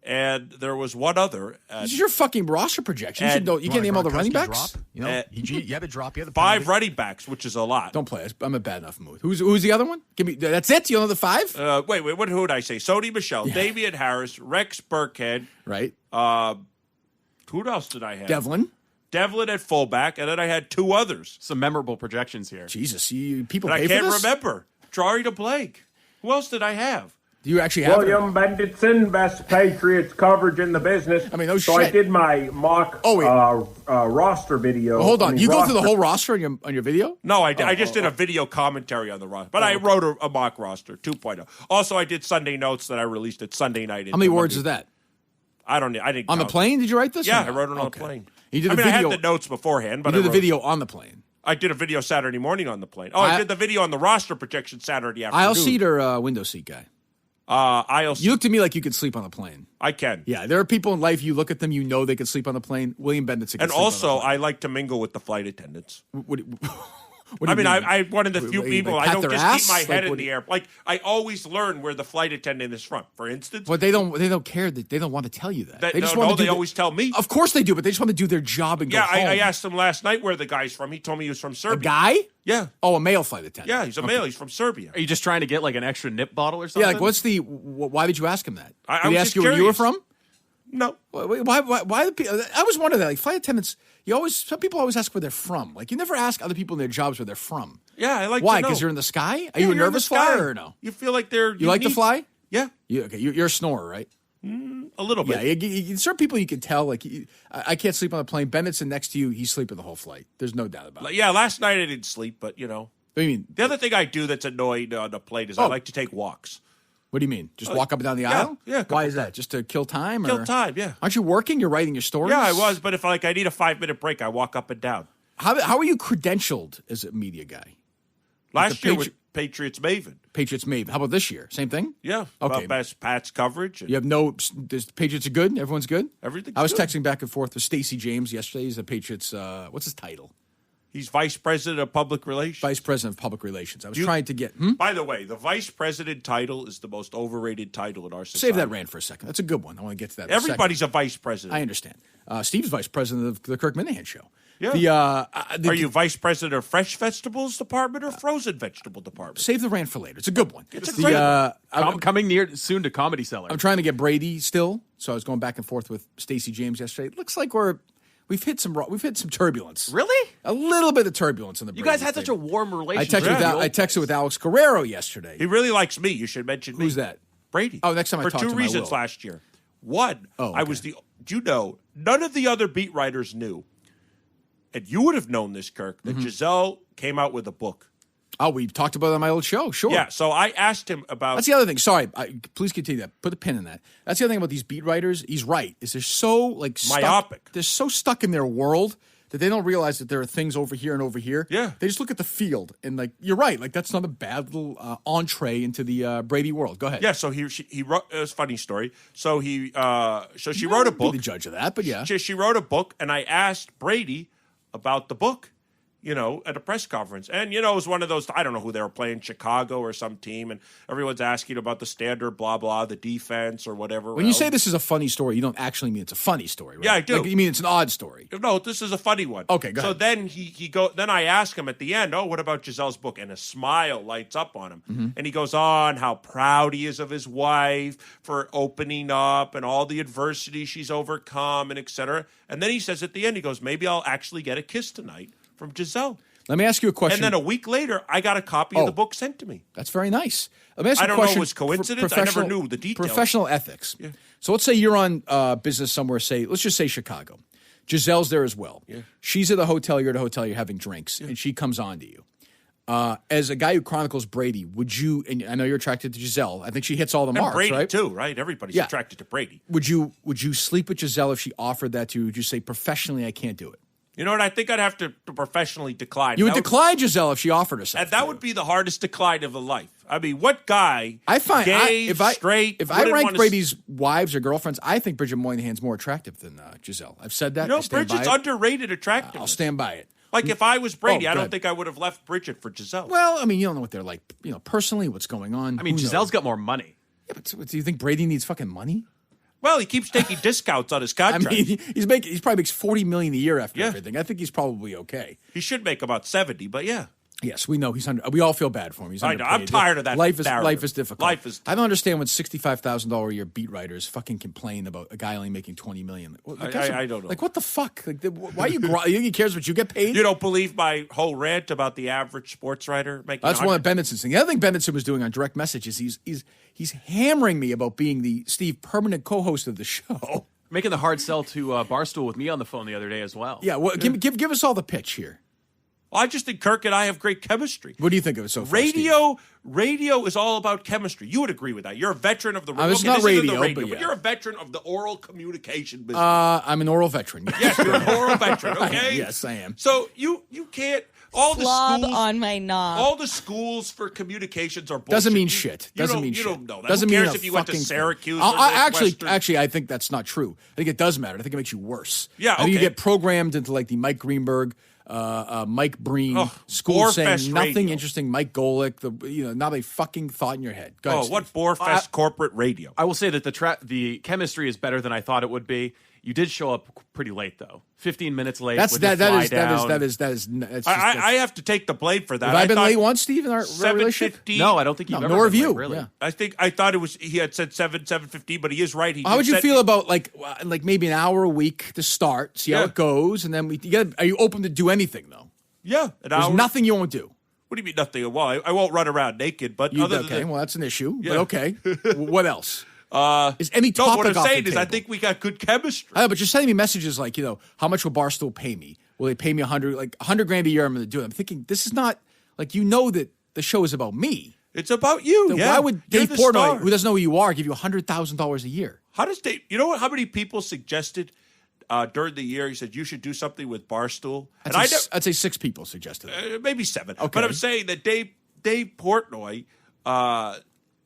And there was one other. This is your fucking roster projection. You can't name all the running backs? Drop? You had to drop. You had 5 running backs, which is a lot. Don't play. I'm in a bad enough mood. Who's the other one? Give me. That's it? You know the 5? Wait. Who did I say? Sony Michel, Damian Harris, Rex Burkhead. Right. Who else did I have? Devlin at fullback, and then I had 2 others. Some memorable projections here. Jesus, people and pay I can't for this? remember. Jari to Blake. Who else did I have? Do you actually have William Bendetson, best Patriots coverage in the business. I mean, no so shit. I did my mock roster video. Well, hold on. You go through the whole roster on your video? No, I just did a video commentary on the roster. But I wrote a mock roster 2.0. Also, I did Sunday notes that I released at Sunday night. How many words is that? I didn't on count. the plane? Did you write this? Yeah, I wrote it on the plane. You did I had the notes beforehand, but you did the video on the plane. I did a video Saturday morning on the plane. I did the video on the roster projection Saturday afternoon. Aisle seat or window seat guy? Aisle seat. You look to me like you could sleep on a plane. I can. Yeah, there are people in life, you look at them, you know they could sleep on the plane. William Bendetson can And sleep also, on the plane. I like to mingle with the flight attendants. What do you mean? I'm one of the few people. I don't just ass? keep my head in the air. Like I always learn where the flight attendant is from. For instance, but they don't care that they don't want to tell you that. They just they always tell me. Of course they do, but they just want to do their job and go home. I asked him last night where the guy's from. He told me he was from Serbia. A guy? Yeah. Oh, a male flight attendant. Yeah, he's a male. He's from Serbia. Are you just trying to get like an extra nip bottle or something? Yeah, like why did you ask him that? I did he was ask you where you were from? No. Why the people? I always wonder that. Like flight attendants, some people always ask where they're from. Like you never ask other people in their jobs where they're from. Yeah, I like Why? to know. Because you're in the sky? Are you a nervous flyer or no? You feel like they're You like to fly? Yeah. You're a snorer, right? A little bit. Yeah, certain people you can tell. Like I can't sleep on the plane. Bennetson next to you, he's sleeping the whole flight. There's no doubt about it. Yeah, last night I didn't sleep, but What do you mean? The other thing I do that's annoying on the plane is I like to take walks. What do you mean? Just walk up and down the aisle? Yeah. Why is that? Just to kill time? Kill time, yeah. Aren't you working? You're writing your stories? Yeah, I was, but if I need a 5-minute break, I walk up and down. How are you credentialed as a media guy? Last year was Patriots Maven. Patriots Maven. How about this year? Same thing? Yeah. Okay. Best Pats coverage. You have the Patriots are good? Everyone's good? Everything's I was good. texting back and forth with Stacey James yesterday. He's the Patriots, what's his title? He's vice president of public relations. Vice president of public relations. I was trying to get. By the way, the vice president title is the most overrated title in our society. Save that rant for a second. That's a good one. I want to get to that. Everybody's a vice president. I understand. Steve's vice president of the Kirk Minihane show. Yeah. Are you vice president of fresh vegetables department or frozen vegetable department? Save the rant for later. It's a good one. It's a great one. I'm coming soon to Comedy Cellar. I'm trying to get Brady still, so I was going back and forth with Stacey James yesterday. It looks like we've hit some turbulence. Really? A little bit of turbulence in the. You Brady guys had thing. such a warm relationship. I texted with Alex Guerrero yesterday. He really likes me. You should mention me. Who's that? Brady. Oh, next time I for talk to him, two reasons last year. One, I was do you know, none of the other beat writers knew, and you would have known this, Kirk, that Giselle came out with a book. Oh, we talked about it on my old show. Sure. Yeah, so I asked him about... That's the other thing. Sorry, please continue that. Put a pin in that. That's the other thing about these beat writers. He's right. Is they're so myopic. They're so stuck in their world that they don't realize that there are things over here and over here. Yeah. They just look at the field and you're right. That's not a bad little entree into the Brady world. Go ahead. Yeah. So he wrote. It was a funny story. So she wrote a book. Be the judge of that, but yeah. She wrote a book, and I asked Brady about the book. At a press conference. And, it was one of those, I don't know who they were playing, Chicago or some team, and everyone's asking about the standard, blah, blah, the defense or whatever. When you say this is a funny story, you don't actually mean it's a funny story, right? Yeah, I do. You mean it's an odd story. No, this is a funny one. Okay, go ahead. So then then I ask him at the end, what about Giselle's book? And a smile lights up on him. Mm-hmm. And he goes on how proud he is of his wife for opening up and all the adversity she's overcome and et cetera. And then he says at the end, he goes, maybe I'll actually get a kiss tonight from Giselle. Let me ask you a question. And then a week later, I got a copy of the book sent to me. That's very nice. Let me ask you I a don't know if question. it was coincidence. I never knew the details. Professional ethics. Yeah. So let's say you're on business somewhere, let's just say Chicago. Giselle's there as well. Yeah. She's at a hotel, you're at a hotel, you're having drinks, and she comes on to you. As a guy who chronicles Brady, would you, and I know you're attracted to Giselle, I think she hits all the marks, Brady right? too, right? Everybody's attracted to Brady. Would you sleep with Giselle if she offered that to you? Would you say, professionally, I can't do it? You know what? I think I'd have to professionally decline. You would decline Giselle if she offered herself. And that would be the hardest decline of the life. I mean, what guy, I find gay, straight, if I rank Brady's wives or girlfriends, I think Bridget Moynihan's more attractive than Giselle. I've said that. Bridget's underrated attractiveness. I'll stand by it. Like if I was Brady, I don't think I would have left Bridget for Giselle. Well, I mean, you don't know what they're like, personally, what's going on. I mean, Giselle's got more money. Yeah, but do you think Brady needs fucking money? Well, he keeps taking discounts on his contract. I mean, he probably makes $40 million a year after everything. I think he's probably okay. He should make about 70, but yeah. Yes, we know he's under. We all feel bad for him. He's I know. I'm tired of that. Life is difficult. I don't understand when $65,000 a year beat writers fucking complain about a guy only making $20 million. I don't know. Like, what the fuck? Like, why you think he cares what you get paid? You don't believe my whole rant about the average sports writer making? That's one of Bendetson's things. The other thing Bendetson was doing on direct message is he's hammering me about being the permanent co-host of the show. Making the hard sell to Barstool with me on the phone the other day as well. Yeah, well, give us all the pitch here. Well, I just think Kirk and I have great chemistry. What do you think of it so far, Radio is all about chemistry. You would agree with that. You're a veteran of the it's not radio, but you're a veteran of the oral communication business. I'm an oral veteran. Yes, you're an oral veteran, okay? Yes, I am. So you can't... All the schools on my knob. All the schools for communications are bullshit. Doesn't mean shit. Doesn't mean shit. You don't know that. Doesn't Who cares mean if you went to Syracuse or Actually, I think that's not true. I think it does matter. I think it makes you worse. Yeah, I think you get programmed into like the Mike Greenberg, Mike Breen school saying nothing radio. interesting. Mike Golick, not a fucking thought in your head. Go ahead, what Borefest corporate radio? I will say that the chemistry is better than I thought it would be. You did show up pretty late though. 15 minutes late. That is. I have to take the blame for that. Have I been late once, Steve, in our relationship? No, I don't think you've ever nor been have you. Late, really. Yeah. I thought it was. He had said 7:15, but he is right. How would you feel about like maybe an hour a week to start, see how it goes, and then are you open to do anything though? Yeah, There's nothing you won't do. What do you mean nothing? Well, I won't run around naked, but well, that's an issue. Yeah. But okay, what else? Is any topic no, what I'm off saying the is table? I think we got good chemistry. But you're sending me messages like, how much will Barstool pay me? Will they pay me $100,000 a year? I'm going to do it. I'm thinking this is not like that the show is about me. It's about you. Then why would Dave Portnoy, who doesn't know who you are, give you $100,000 a year? How does Dave? You know what? How many people suggested during the year? He said you should do something with Barstool. I'd say 6 people suggested it. Maybe 7. Okay. But I'm saying that Dave Portnoy.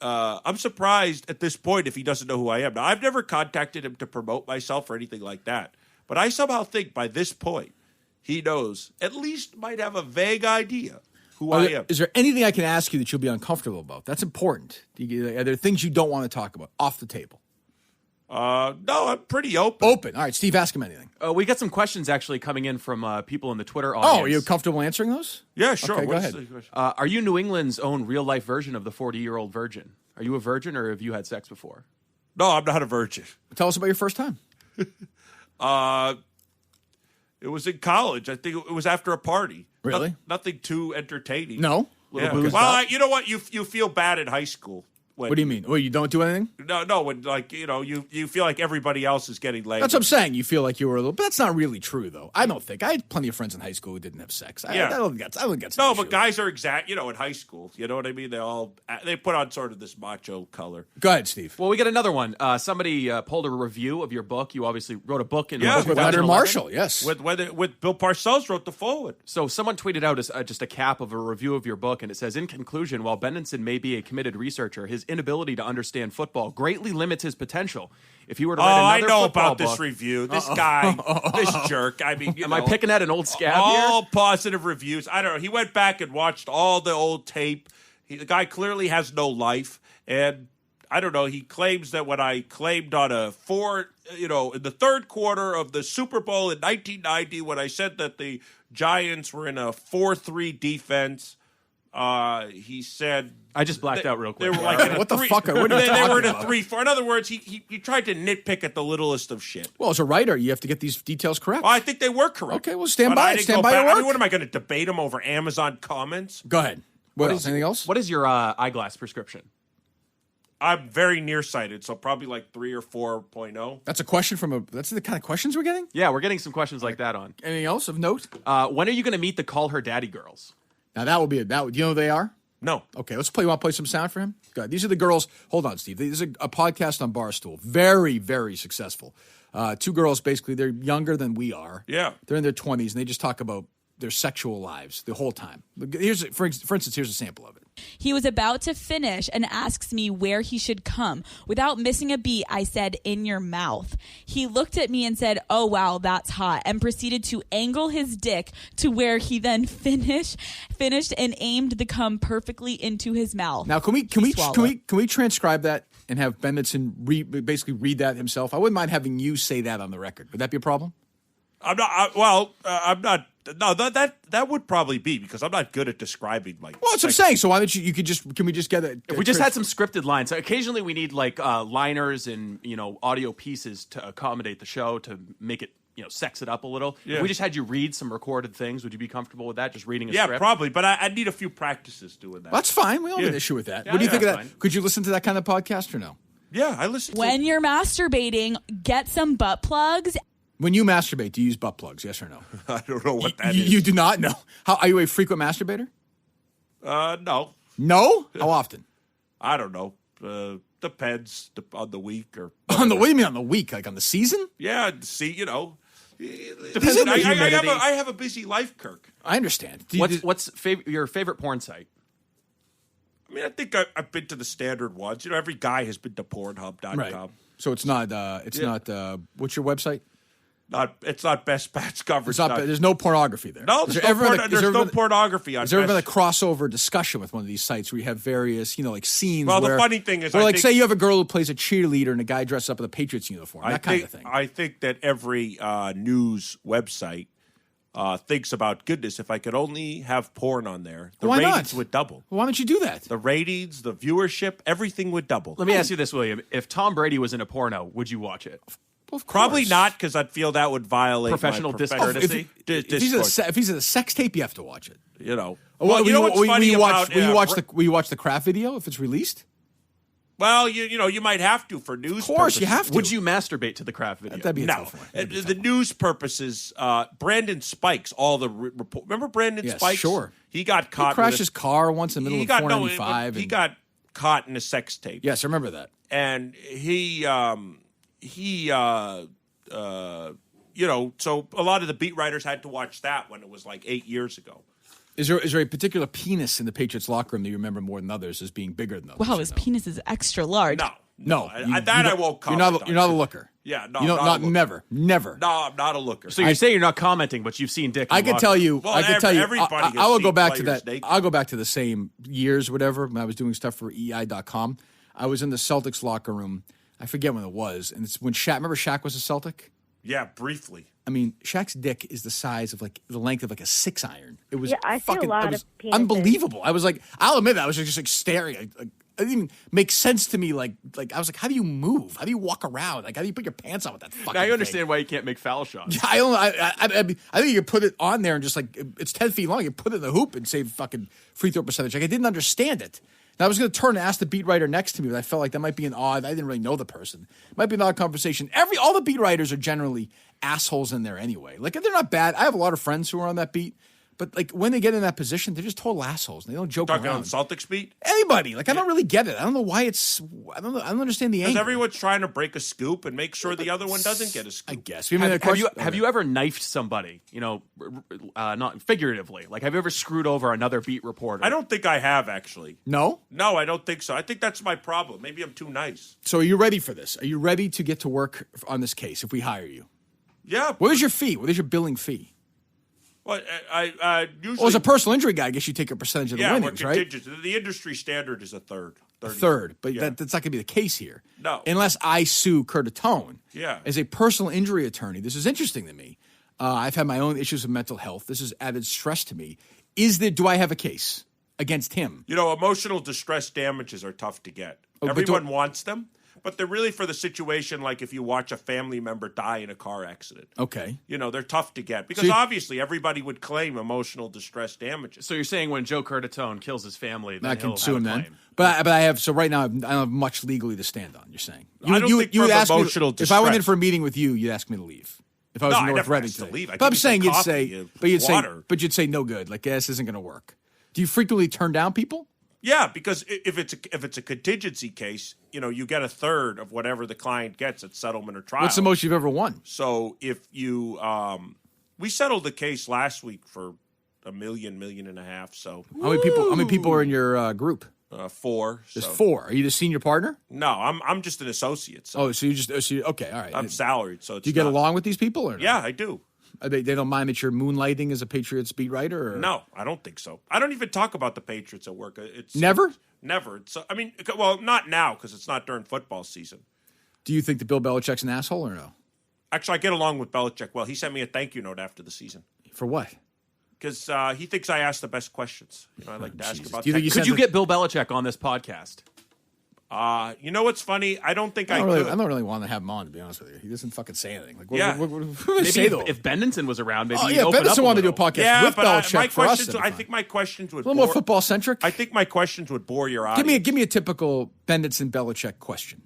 I'm surprised at this point if he doesn't know who I am. Now, I've never contacted him to promote myself or anything like that. But I somehow think by this point, he knows, at least might have a vague idea who I am. Is there anything I can ask you that you'll be uncomfortable about? That's important. Are there things you don't want to talk about off the table? No, I'm pretty open. Open. All right, Steve, ask him anything. We got some questions actually coming in from people in the Twitter audience. Oh, are you comfortable answering those? Yeah, sure. Okay, go ahead. Are you New England's own real-life version of the 40-year-old virgin? Are you a virgin, or have you had sex before? No, I'm not a virgin. Tell us about your first time. It was in college. I think it was after a party. Really? Nothing too entertaining. No? Yeah. Well, you know what? You feel bad in high school. What do you mean? Well, you don't do anything? No. When you feel like everybody else is getting laid. That's what I'm saying. You feel like you were a little, but that's not really true, though. I don't think. I had plenty of friends in high school who didn't have sex. I don't think that's no, but guys are in high school. You know what I mean? They put on sort of this macho color. Go ahead, Steve. Well, we got another one. Somebody pulled a review of your book. You obviously wrote a book in with Leonard Marshall. Yes, with Bill Parcells wrote the foreword. So someone tweeted out just a cap of a review of your book, and it says, in conclusion, while Bendetson may be a committed researcher, his inability to understand football greatly limits his potential. If he were to write another I know football about this book, review. This guy, this jerk. I mean, am I picking at an old scab all here? Positive reviews. I don't know. He went back and watched all the old tape. The guy clearly has no life, and I don't know. He claims that when I claimed on in the third quarter of the Super Bowl in 1990, when I said that the Giants were in a 4-3 defense, he said I just blacked out real quick. They were like what the fuck? What are you they were in a about? 3-4. In other words, he tried to nitpick at the littlest of shit. Well, as a writer, you have to get these details correct. Well, I think they were correct. Okay, well, stand by your work. I mean, what am I going to debate him over Amazon comments? Go ahead. What else? Anything else? What is your eyeglass prescription? I'm very nearsighted, so probably like 3 or 4.0. That's a question that's the kind of questions we're getting? Yeah, we're getting some questions like that on. Anything else of note? When are you going to meet the Call Her Daddy girls? Now, that will be do you know who they are? No. Okay, let's play. You want to play some sound for him? Good. These are the girls. Hold on, Steve. This is a podcast on Barstool. Very, very successful. Two girls, basically. They're younger than we are. Yeah. They're in their 20s, and they just talk about their sexual lives the whole time. For instance, here's a sample of it. He was about to finish and asks me where he should come. Without missing a beat, I said, in your mouth. He looked at me and said, oh, wow, that's hot, and proceeded to angle his dick to where he then finished and aimed the cum perfectly into his mouth. Now, can we transcribe that and have Bendetson basically read that himself? I wouldn't mind having you say that on the record. Would that be a problem? I'm not. I'm not. No, that would probably be because I'm not good at describing like. Well, that's what I'm saying. So why don't can we just get it? If we just had some scripted lines. So occasionally we need like liners and audio pieces to accommodate the show to make it sex it up a little. Yeah. If we just had you read some recorded things, would you be comfortable with that? Just reading a script? Yeah, probably. But I'd need a few practices doing that. That's fine. We don't have an issue with that. What do you think of that? Fine. Could you listen to that kind of podcast or no? Yeah, I listen. When you're masturbating, get some butt plugs. When you masturbate, do you use butt plugs? Yes or no? I don't know what that is. You do not know. Are you a frequent masturbator? No. No? How often? I don't know. Depends on the week or. What do you mean on the week? Like on the season? Yeah. See, Depends on the humidity. I have a busy life, Kirk. I understand. What's your favorite porn site? I mean, I think I've been to the standard ones. Every guy has been to Pornhub.com. Right. So it's not. What's your website? It's not Best Bats coverage. There's no pornography there. No, there's no pornography on. Has there ever been a crossover discussion with one of these sites where you have various, like scenes? Well, the funny thing is, say you have a girl who plays a cheerleader and a guy dressed up in a Patriots uniform, kind of thing. I think that every news website thinks about, goodness, if I could only have porn on there, the ratings would double. Well, why don't you do that? The ratings, the viewership, everything would double. Let me ask you this, William. If Tom Brady was in a porno, would you watch it? Well, probably not, because I'd feel that would violate professional discourtesy. If he's in a sex tape, you have to watch it. Well, what's funny about will you watch the Kraft video if it's released? Well, you might have to for news. Of course, purposes. you have to. Would you masturbate to the Kraft video? That'd be no. The news purposes. Brandon Spikes. All the report. Remember Brandon Spikes? Sure. He got caught. He crashed his car once in the middle of 495. He got caught in a sex tape. Yes, I remember that. And so a lot of the beat writers had to watch that when it was like 8 years ago. Is there a particular penis in the Patriots locker room that you remember more than others as being bigger than others? Wow, his penis is extra large. No. No, I won't comment. You're not a looker. Yeah, no, not never. No, I'm not a looker. So you say you're not commenting, but you've seen dick. I can tell you. Well, I can tell you. everybody I will has go back seen to that. players naked. I'll go back to the same years, whatever. When I was doing stuff for EI.com, I was in the Celtics locker room. I forget when it was, and it's when Shaq. Remember, Shaq was a Celtic. Yeah, briefly. I mean, Shaq's dick is the size of like the length of like a 6-iron. It was I see a lot it was of penises. unbelievable. I was like, I'll admit that I was just like staring. Like, it didn't even make sense to me. Like I was like, how do you move? How do you walk around? Like, how do you put your pants on with that fucking Now you understand thing? why you can't make foul shots. Yeah, I think you could put it on there and just like it's 10 feet long. You put it in the hoop and save fucking free throw percentage. Like I didn't understand it. And I was going to turn and ask the beat writer next to me, but I felt like that might be an odd. I didn't really know the person. It might be an odd conversation. All the beat writers are generally assholes in there anyway. Like they're not bad. I have a lot of friends who are on that beat, but like when they get in that position, they're just total assholes. And they don't joke Talking around. on Celtics beat? Anybody. Like I don't really get it. I don't know why it's. I don't understand the Because angle. everyone's trying to break a scoop and make sure the other one doesn't get a scoop. I guess. Have you ever knifed somebody? You know, not figuratively. Like, have you ever screwed over another beat reporter? I don't think I have, actually. No? No, I don't think so. I think that's my problem. Maybe I'm too nice. So are you ready for this? Are you ready to get to work on this case if we hire you? Yeah. What is your fee? What is your billing fee? Well, I usually. Well, as a personal injury guy, I guess you take a percentage of the winnings, right? The industry standard is a third. A third, but that's not going to be the case here. No. Unless I sue Curtatone. Yeah. As a personal injury attorney, this is interesting to me. I've had my own issues of mental health. This has added stress to me. Do I have a case against him? You know, emotional distress damages are tough to get. Everyone wants them. But they're really for the situation like if you watch a family member die in a car accident. Okay. You know, they're tough to get because obviously everybody would claim emotional distress damages. So you're saying when Joe Curtatone kills his family, then I can he'll sue have him a then. claim. But I have, so right now I don't have much legally to stand on, you're saying. I don't think from ask emotional me, distress. If I went in for a meeting with you, you'd ask me to leave. If I was in North Reading to leave. But I'm saying you'd water. say no good. Like, this isn't going to work. Do you frequently turn down people? Yeah, because if it's a contingency case, you know, you get a third of whatever the client gets at settlement or trial. What's the most you've ever won? So if you, we settled the case last week for $1.5 million. So how many people are in your group? 4. There's 4. Are you the senior partner? No, I'm just an associate. So. Oh, so you just okay, all right. I'm salaried, so it's do you get along with these people or no? Yeah, I do. They don't mind that you're moonlighting as a Patriots beat writer? Or? No, I don't think so. I don't even talk about the Patriots at work. Never? Never. I mean, well, not now because it's not during football season. Do you think that Bill Belichick's an asshole or no? Actually, I get along with Belichick well. He sent me a thank you note after the season. For what? Because he thinks I ask the best questions. You know, I like to ask about. Could you get Bill Belichick on this podcast? You know what's funny? I don't think I could. I don't really want to have him on, to be honest with you. He doesn't fucking say anything. Like, maybe if Bendetson was around, maybe he'd open Bendetson up wanted to do a podcast with Belichick for us. I think my questions would a little more football centric. I think my questions would bore your audience. Give me a typical Bendetson Belichick question.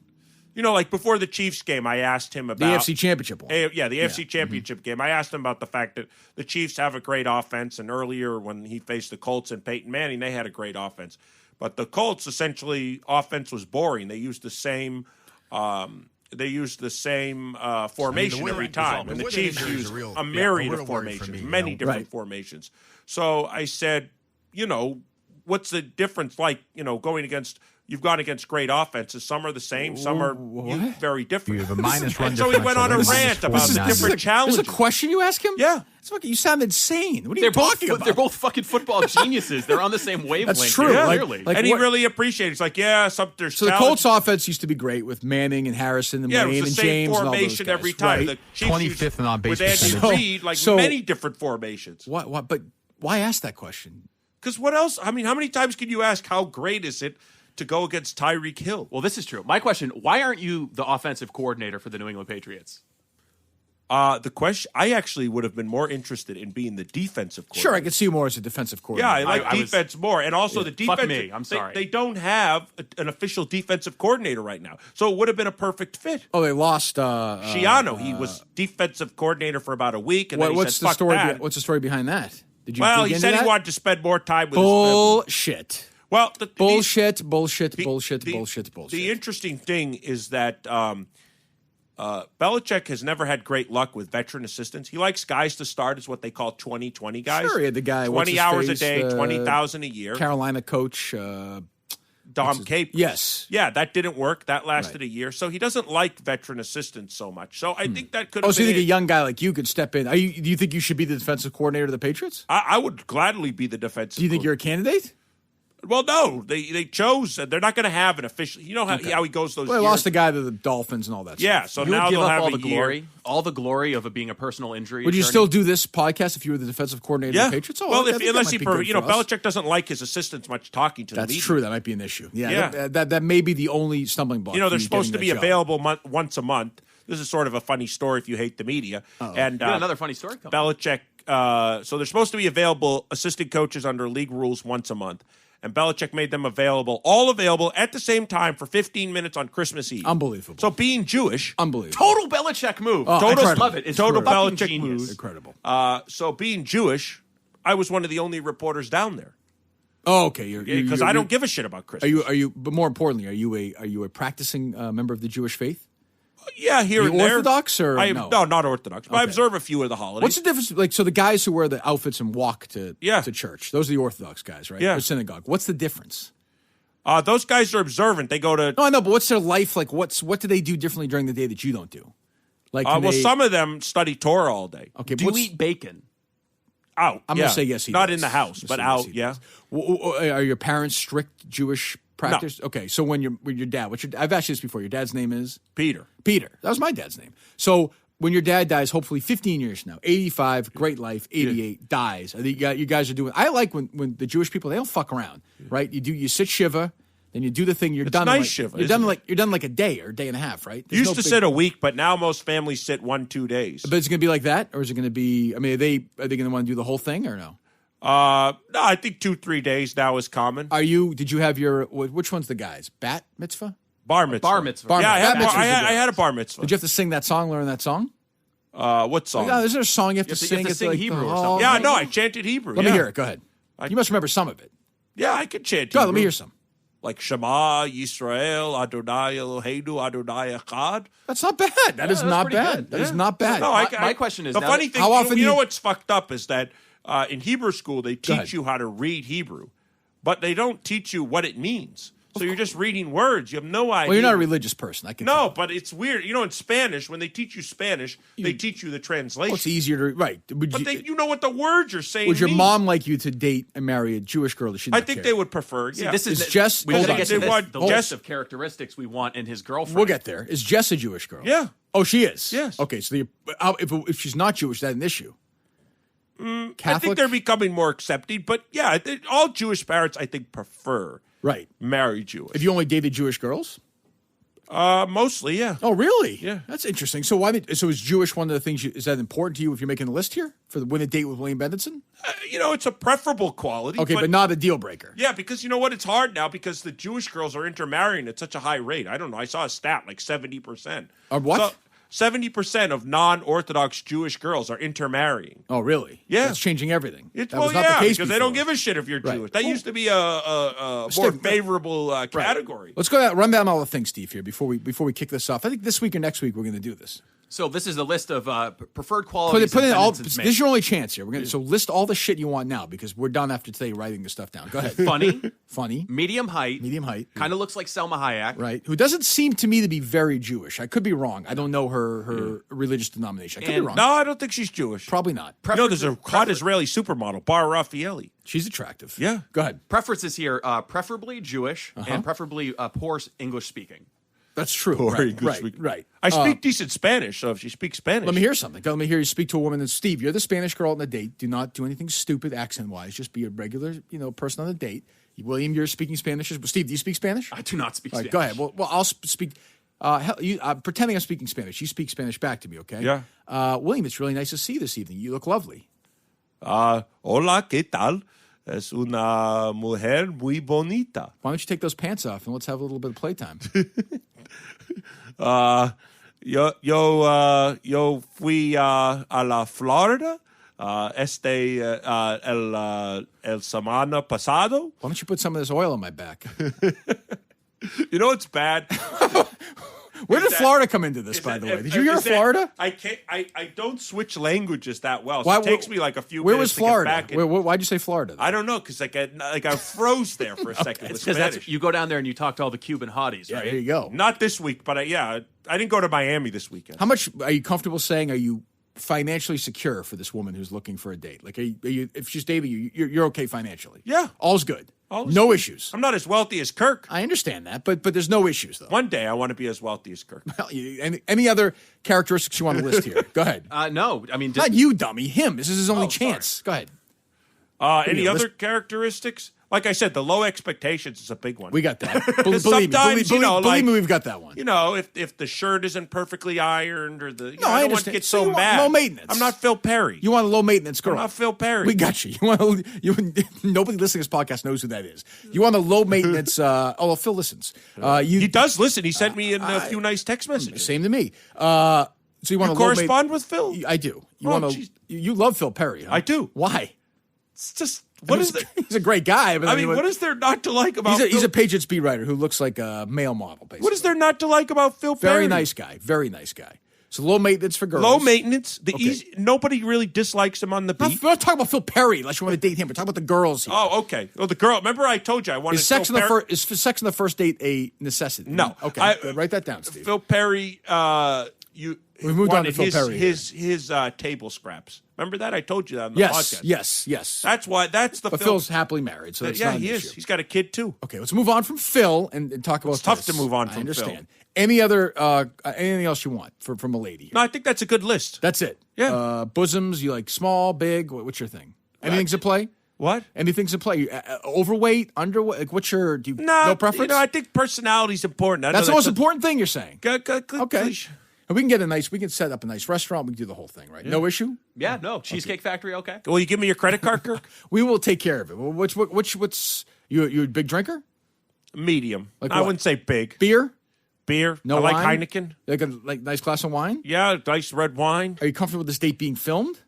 You know, like before the Chiefs game, I asked him about the AFC Championship one. The AFC Championship game. I asked him about the fact that the Chiefs have a great offense, and earlier when he faced the Colts and Peyton Manning, they had a great offense. But the Colts essentially offense was boring. They used the same formation every time, and the Chiefs used a myriad of formations, many different formations. So I said, you know, what's the difference? Like, you know, you've gone against great offenses. Some are the same, some are very different. You have a minus run. And so he went on a rant about the different challenges. This is a question you ask him? Yeah. You sound insane. What are you talking about? They're both fucking football geniuses. They're on the same wavelength. That's true. Yeah. Clearly. And he really appreciated it. He's like, there's So challenges. the Colts offense used to be great with Manning and Harrison and Wayne and James and all those formation guys. every time. Right. The Chiefs 25th in on base with Andy percentage. Reid, many different formations. What? But why ask that question? Because what else? I mean, how many times can you ask how great is it to go against Tyreek Hill? Well, this is true. My question, why aren't you the offensive coordinator for the New England Patriots? The question, I actually would have been more interested in being the defensive coordinator. Sure, I could see you more as a defensive coordinator. Yeah, I like defense more. And also the defense. Fuck me, I'm sorry. They don't have an official defensive coordinator right now. So it would have been a perfect fit. Oh, they lost Schiano. He was defensive coordinator for about a week. And then he what's said, the story? That. What's the story behind that? Did you? Well, he said he wanted to spend more time with bullshit. Well, bullshit. The interesting thing is that Belichick has never had great luck with veteran assistants. He likes guys to start as what they call 20-20 guys. Sure, he had the guy 20 hours a day, $20,000 a year. Carolina coach. Dom Capers. Yes. Yeah, that didn't work. That lasted a year. So he doesn't like veteran assistants so much. So I think that could have so you been think a young guy like you could step in? Do you think you should be the defensive coordinator of the Patriots? I would gladly be the defensive. Do you think you're a candidate? Well, no. They chose. They're not going to have an official. You know how he goes those Well, years? they lost the guy to the Dolphins and all that Yeah, stuff. so You now would give they'll up have all a the year. glory, all the glory of it being a personal injury. Would you attorney? still do this podcast if you were the defensive coordinator of the Patriots? Oh, well, I think unless that he, might be good for us. Belichick doesn't like his assistants much talking to the media. That's true. That might be an issue. Yeah. That may be the only stumbling block. They're supposed to be available once a month. This is sort of a funny story if you hate the media. And You got another funny story coming. Belichick. So they're supposed to be available assistant coaches under league rules once a month. And Belichick made them all available at the same time for 15 minutes on Christmas Eve. Unbelievable. So being Jewish. Unbelievable. Total Belichick move. Love it. It's total fucking Belichick genius. move. Incredible. So being Jewish, I was one of the only reporters down there. Oh, okay. Because I don't give a shit about Christmas. Are you? But more importantly, are you a practicing member of the Jewish faith? Yeah, here and there. Orthodox or no? No, not Orthodox. But I observe a few of the holidays. What's the difference? So the guys who wear the outfits and walk to church, those are the Orthodox guys, right? Yeah. Or synagogue. What's the difference? Those guys are observant. They go to. No, I know, but what's their life like? What do they do differently during the day that you don't do? Like, some of them study Torah all day. Okay, Do you eat bacon? Out. I'm yeah. gonna say yes. He Not does. in the house, but out. Yeah. Are your parents strict Jewish practice? No. Okay, so when your dad, I've asked you this before. Your dad's name is Peter. Peter. That was my dad's name. So when your dad dies, hopefully 15 years from now, 85, great life, 88, dies. I think you guys are doing. I like when the Jewish people, they don't fuck around, right? You sit shiva. Then you do the thing. You're done. Nice shiva, you're done like a day or a day and a half, right? There's used to sit a week, but now most families sit 1-2 days. But it's going to be like that, or is it going to be? I mean, are they going to want to do the whole thing or no? No, I think 2-3 days now is common. Did you have your? Which one's the guys? Bat mitzvah? Bar mitzvah. Bar mitzvah. Yeah, I I had a bar mitzvah. Did you have to sing that song? Learn that song? What song? Is there a song you have to sing? You have to sing like Hebrew or something. Yeah, no, I chanted Hebrew. Let me hear it. Go ahead. You must remember some of it. Yeah, I can chant Go Hebrew. ahead, let me hear some. Like Shema, Yisrael, Adonai Eloheinu, Adonai Echad. That's not bad. That is not bad. That is not bad. No, my question is the funny thing. How often you know what's fucked up is that in Hebrew school they teach you how to read Hebrew, but they don't teach you what it means. So you're just reading words. You have no idea. Well, you're not a religious person. I can. No, but it's weird. In Spanish, when they teach you Spanish, they teach you the translation. Well, it's easier to right. You know what the words you're saying. Would your mean. mom like you to date and marry a Jewish girl? That she? I think they would prefer. Yeah. This is Jess. We got to hold get on. to the list of characteristics we want in his girlfriend. We'll get there. Is Jess a Jewish girl? Yeah. Oh, she is. Yes. Okay, so if she's not Jewish, that's an issue. I Catholic? think they're becoming more accepting, but yeah, all Jewish parents I think prefer marry Jewish. If you only dated Jewish girls? Mostly, yeah. Oh, really? Yeah. That's interesting. So so is Jewish one of the things? Is that important to you if you're making a list here for the win a date with William Bendetson? It's a preferable quality. Okay, but not a deal breaker. Yeah, because you know what? It's hard now because the Jewish girls are intermarrying at such a high rate. I don't know. I saw a stat like 70%. What? So, 70% of non-Orthodox Jewish girls are intermarrying. Oh, really? Yeah. That's changing everything. That was not the case because they don't give a shit if you're Jewish. That used to be a more favorable category. Let's go run down all the things, Steve, here before we kick this off. I think this week or next week we're going to do this. So this is the list of preferred qualities. Put in all. This is your only chance here. So list all the shit you want now because we're done after today writing this stuff down. Go ahead. Funny, medium height, kind of looks like Selma Hayek, right? Who doesn't seem to me to be very Jewish. I could be wrong. I don't know her religious denomination. I could be wrong. No, I don't think she's Jewish. Probably not. There's a hot Israeli supermodel, Bar Raffaelli. She's attractive. Yeah, go ahead. Preferences here: preferably Jewish and preferably poor English speaking. That's true. Right. I speak decent Spanish, so if she speaks Spanish. Let me hear something. Let me hear you speak to a woman. And Steve, you're the Spanish girl on the date. Do not do anything stupid accent-wise. Just be a regular, person on the date. William, you're speaking Spanish. Steve, do you speak Spanish? I do not speak Spanish. Go ahead. Well, I'll speak. Pretending I'm speaking Spanish. You speak Spanish back to me, okay? Yeah. William, it's really nice to see you this evening. You look lovely. Hola, ¿qué tal? Es una mujer muy bonita. Why don't you take those pants off and let's have a little bit of playtime? Yo fui a la Florida el semana pasado. Why don't you put some of this oil on my back? You know what's bad? Where did Florida come into this, by the way? Did you hear Florida? I don't switch languages that well, so Why- it takes me like a few Where minutes was Florida? to get back. Why'd you say Florida? I don't know, because I froze there for a second with Because Spanish. you go down there and you talk to all the Cuban hotties, Yeah, right? there you go. Not this week, but I didn't go to Miami this weekend. How much are you comfortable saying? Are you financially secure for this woman who's looking for a date? Like, are you if she's dating you, you're okay financially? Yeah. All's good. All's no good. issues. I'm not as wealthy as Kirk. I understand that, but there's no issues though. One day I want to be as wealthy as Kirk. Well, any other characteristics you want to list here? Go ahead. No, I mean, Not you, dummy. Him. This is his only chance. Go ahead. Any other characteristics? Like I said, the low expectations is a big one. We got that. Sometimes, believe me, we've got that one. You know, if the shirt isn't perfully ironed or the I don't want to understand. get So so you want mad. low maintenance. I'm not Phil Perry. You want a low maintenance girl. I'm not Phil Perry. We got you. Nobody listening to this podcast knows who that is. You want a low maintenance. Phil listens. He does listen. He sent me a few nice text messages. Same to me. So you want You a low correspond with Phil? I do. You love Phil Perry. Huh? I do. Why? It's just he's a great guy. But what is there not to like about Phil? He's a Patriots beat writer who looks like a male model, basically. What is there not to like about Phil Perry? Very nice guy. Very nice guy. So low maintenance for girls. Low maintenance. Nobody really dislikes him on the beat. We're not talking about Phil Perry unless you want to date him. We're talking about the girls here. Oh, okay. Well, the girl. Remember, I told you I wanted Is sex Phil Perry. is sex on the first date a necessity? No. Okay. Good. Write that down, Steve. Phil Perry. We moved on to Phil Perry. His table scraps. Remember that? I told you that on the podcast. Yes. That's why. That's the. But Phil. Phil's happily married, so that's not an he issue. is. He's got a kid too. Okay, let's move on from Phil and talk about. It's tough this. to move on from I understand. Phil. Any other anything else you want from a lady? No, I think that's a good list. That's it. Yeah. Bosoms. You like small, big? What's your thing? Anything's at play? What? Anything's at play? Overweight, underweight? Like, what's your? No preference? I think personality's important. That's the most important thing you're saying. Okay. And we can set up a nice restaurant. We can do the whole thing, right? Yeah. No issue. Yeah, no. Cheesecake Factory, okay. Will you give me your credit card, Kirk? We will take care of it. What's you a big drinker? Medium. Like I what? wouldn't say big. Beer? No, I like wine? Heineken. Like nice glass of wine? Yeah, nice red wine. Are you comfortable with this date being filmed?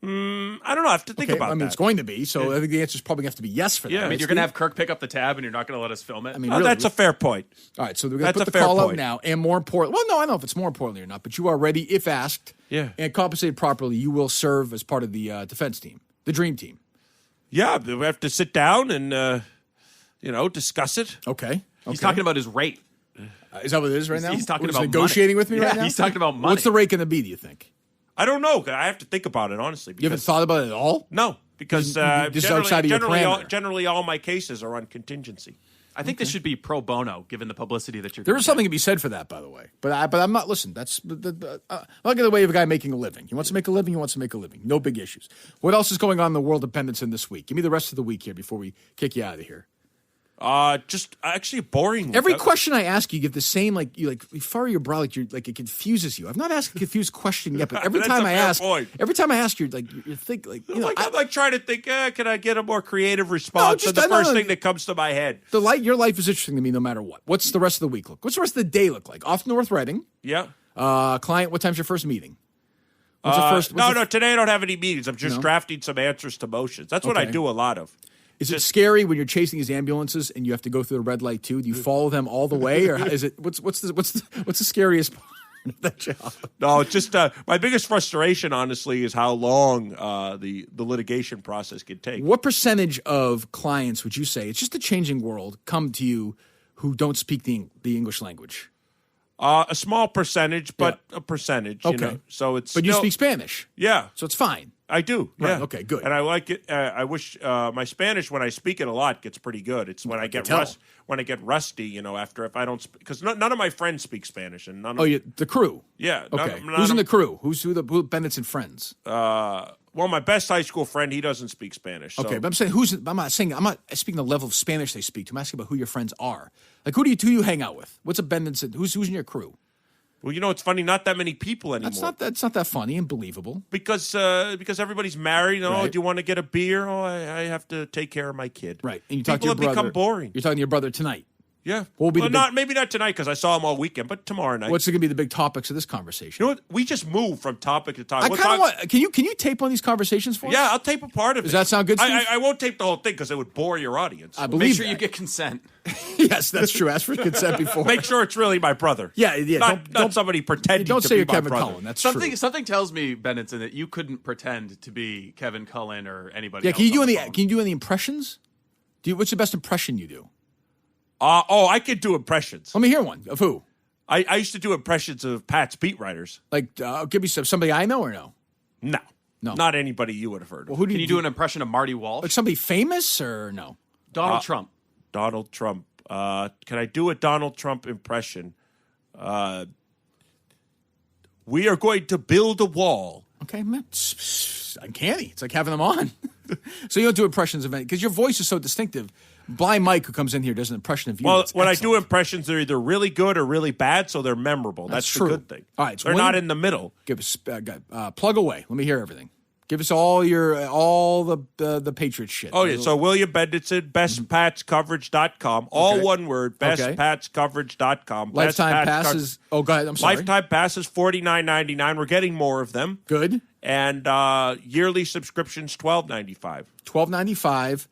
I don't know. I have to think about that. I mean, it's going to be, so I think the answer is probably going to have to be yes for that. Yeah. I mean, you're going to have Kirk pick up the tab and you're not going to let us film it? I mean, really, that's a fair point. All right, so we're going to put the call out now. And more important, well, no, I don't know if it's more importantly or not, but you are ready, if asked, and compensated properly, you will serve as part of the defense team, the dream team. Yeah, we have to sit down and, discuss it. Okay. He's talking about his rate. Is that what it is right now? He's talking about negotiating money. with me right now? He's talking about money. What's the rate going to be, do you think? I don't know. I have to think about it, honestly. You haven't thought about it at all? No, because this is outside of your parameter. Generally, all my cases are on contingency. I think this should be pro bono, given the publicity that you're There gonna is something get. to be said for that, by the way. But I'm not. Listen, that's I'm not getting the way of a guy making a living. He wants to make a living. He wants to make a living. No big issues. What else is going on in the world of Bendetson this week? Give me the rest of the week here before we kick you out of here. Just actually boring. Every question I ask you give the same you furrow your brow like it confuses you. I've not asked a confused question yet, but every time I ask, you're think I'm like trying to think. Can I get a more creative response? No, to the first thing that comes to my head. Your life is interesting to me, no matter what. What's the rest of the week look? What's the rest of the day look like? Off North Reading. Yeah. Client. What time's your first meeting? No. Today I don't have any meetings. I'm just drafting some answers to motions. That's what I do a lot of. Is it scary when you're chasing these ambulances and you have to go through the red light too? Do you follow them all the way, or is it what's the scariest part of that job? No, it's just my biggest frustration, honestly, is how long the litigation process can take. What percentage of clients would you say, it's just a changing world, come to you who don't speak the English language? A small percentage, but a percentage. Okay, you know? So it's. But you speak Spanish, yeah, so it's fine. I do. Right. Yeah. Okay. Good. And I like it. I wish my Spanish, when I speak it a lot, gets pretty good. It's when I get rusty. After if I don't, because none of my friends speak Spanish, and none. The crew. Yeah. Okay. Who's in the crew? Who Bendetson friends? Well, my best high school friend, he doesn't speak Spanish. So. Okay, but I'm saying I'm not speaking the level of Spanish they speak to. I'm asking about who your friends are. Like who do you hang out with? What's a Bendetson? Who's in your crew? Well, it's funny. Not that many people anymore. That's not that funny and believable. Because everybody's married. Oh, Right. do you want to get a beer? Oh, I have to take care of my kid. Right. And you talk people to your have brother. become boring. You're talking to your brother tonight. Yeah. What will be maybe not tonight because I saw him all weekend, but tomorrow night. What's going to be the big topics of this conversation? You know what? We just move from topic to topic. I kind of want. Can you tape on these conversations for us? Yeah, I'll tape a part of it. Does that sound good, Steve? I won't tape the whole thing because it would bore your audience. I believe Make sure that. you get consent. Yes, that's true. Ask for consent before. Make sure it's really my brother. Yeah. Not somebody pretending don't to say be you're my Kevin brother. Cullen. That's something. true. Something tells me, Bendetson, that you couldn't pretend to be Kevin Cullen or anybody. Yeah. else Can you do on any impressions? What's the best impression you do? I could do impressions. Let me hear one. Of who? I used to do impressions of Pat's beat writers. Like, give me somebody I know or no? No. Not anybody you would have heard of. Well, who Can you do an impression of Marty Walsh? Like somebody famous or no? Donald Trump. Donald Trump. Can I do a Donald Trump impression? We are going to build a wall. Okay, man. It's uncanny. It's like having them on. So you don't do impressions of any, because your voice is so distinctive. Blind Mike, who comes in here, does an impression of you. Well, when I do impressions, they're either really good or really bad, so they're memorable. That's true. the good thing. All right, so they're not in the middle. Give us plug away. Let me hear everything. Give us all the Patriots shit. Oh, yeah. So William Bendetson, bestpatscoverage.com. All one word, bestpatscoverage.com. Lifetime passes. Go ahead. I'm sorry. Lifetime passes, $49.99. We're getting more of them. Good. And yearly subscriptions, $12.95. $12.95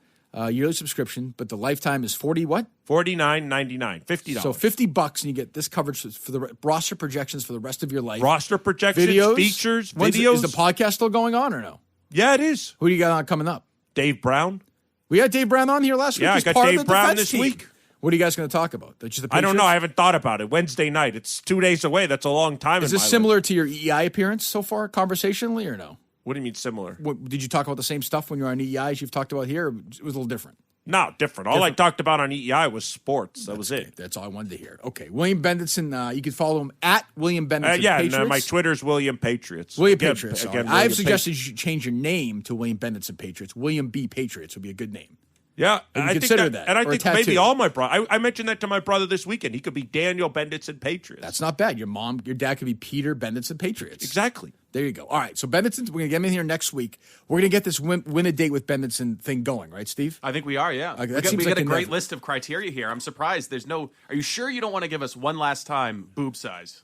yearly subscription, but the lifetime is what? $49.99. $50. So $50, and you get this coverage for the roster projections for the rest of your life. Roster projections, videos, features, videos. Is the podcast still going on or no? Yeah, it is. Who do you got on coming up? Dave Brown. We had Dave Brown on here last week. Yeah, I He's got part Dave of the Brown defense this team. week. What are you guys going to talk about? Just the I don't know. Patriots? I haven't thought about it. Wednesday night. It's 2 days away. That's a long time. Is this similar to your EI appearance so far, conversationally, or no? What do you mean similar? Did you talk about the same stuff when you were on EI as you've talked about here? Or it was a little different. No, different. All I talked about on EEI was sports. That was it. That's all I wanted to hear. Okay, William Bendetson. You can follow him at William Bendetson. And my Twitter's William Patriots. William Patriots. Again, I've suggested you should change your name to William Bendetson Patriots. William B. Patriots would be a good name. Yeah, I consider that. And I or think maybe all my brothers. I mentioned that to my brother this weekend. He could be Daniel Bendetson Patriots. That's not bad. Your dad could be Peter Bendetson Patriots. Exactly. There you go. All right, so Bendetson, we're going to get him in here next week. We're going to get this win a date with Bendetson thing going, right, Steve? I think we are, yeah. Okay, we got a great list of criteria here. I'm surprised there's no... Are you sure you don't want to give us one last time boob size?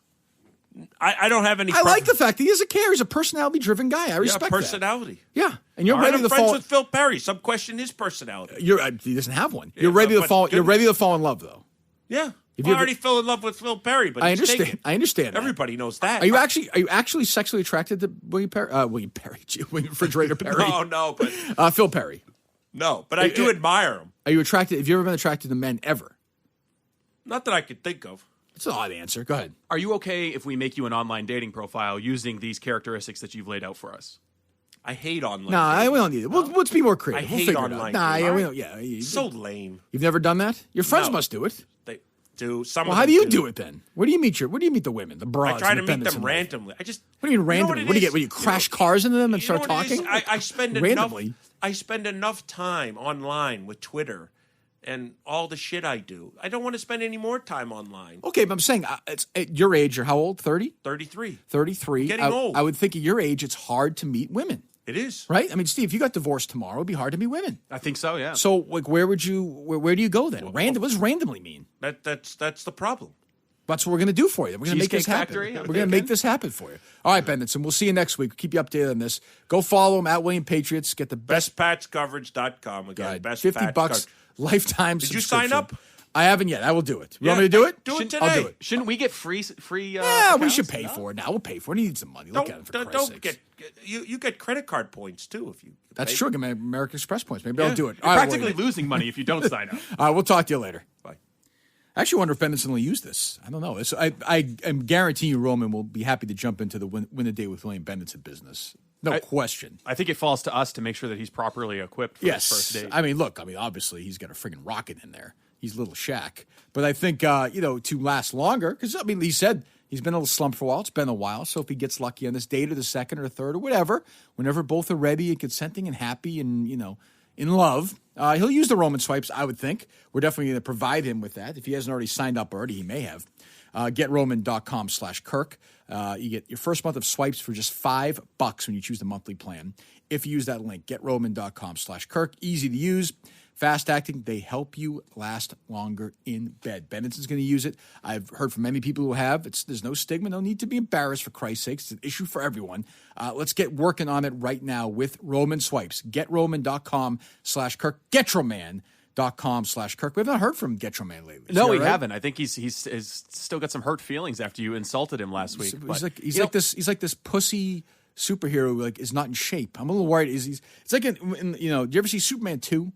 I don't have any... I like the fact that he doesn't care. He's a personality-driven guy. I respect personality. That. Yeah, and you're ready to fall... I'm friends with Phil Perry. Some question his personality. He doesn't have one. You're ready to fall... You're ready to fall in love, though. Yeah. I already fell in love with Phil Perry, but I understand. I understand. Everybody knows that. Are you actually sexually attracted to William Perry? William Refrigerator Perry. No, but Phil Perry. No, but I do admire him. Are you attracted? Have you ever been attracted to men ever? Not that I could think of. It's an odd answer. Go ahead. Are you okay if we make you an online dating profile using these characteristics that you've laid out for us? I hate online. Nah, we don't need it. Let's be more creative. I hate online. Nah, yeah, we don't. Yeah, so lame. You've never done that? Your friends must do it. They do. Some. Well, how do you do it then? Where do you meet the women, the broads? I try to meet them randomly. What do you mean randomly? What do you get? When you crash cars into them and start talking? I spend randomly. I spend enough time online with Twitter and all the shit I do. I don't want to spend any more time online. Okay, but I'm saying it's at your age. You're how old? 30? 33. 33. Getting old. I would think at your age, it's hard to meet women. It is. Right? I mean, Steve, if you got divorced tomorrow, it'd be hard to meet women. I think so, yeah. So, like, where do you go then? What does randomly mean? That's the problem. That's what we're going to do for you. We're going to make this happen. Factory, we're going to make this happen for you. All right, Bendetson, we'll see you next week. We'll keep you updated on this. Go follow him at William Patriots. Get the bestpatscoverage.com again. $50 lifetime Did subscription. you sign up? I haven't yet. I will do it. You want me to do it? Do it today. I'll do it. Shouldn't we get free Yeah, we accounts? should pay for it now. We'll pay for it. He needs some money. Look at it, for Christ's sakes. You get credit card points, too, if you That's true. Get my American Express points. Maybe I'll do it. You're practically losing money if you don't sign up. All right, we'll talk to you later. Bye. I actually wonder if Bendetson will use this. I don't know. I am guaranteeing you Roman will be happy to jump into the win a day with William Bendetson business. No question. I think it falls to us to make sure that he's properly equipped for his first date. I mean, look, obviously he's got a friggin' rocket in there. He's little Shaq. But I think, to last longer, because, he said he's been a little slump for a while. It's been a while. So if he gets lucky on this date or the second or third or whatever, whenever both are ready and consenting and happy and, in love, he'll use the Roman swipes, I would think. We're definitely going to provide him with that. If he hasn't already signed up already, he may have. GetRoman.com/Kirk. You get your first month of swipes for just $5 when you choose the monthly plan. If you use that link, GetRoman.com/Kirk. Easy to use. Fast acting, they help you last longer in bed. Bendetson's going to use it. I've heard from many people who have. There's no stigma, no need to be embarrassed, for Christ's sakes. It's an issue for everyone. Let's get working on it right now with Roman swipes. GetRoman.com/Kirk. GetRoman.com/Kirk. We haven't heard from GetRoman lately. No, we haven't. I think he's still got some hurt feelings after you insulted him last week. He's like this pussy superhero who is not in shape. I'm a little worried. It's like do you ever see Superman 2?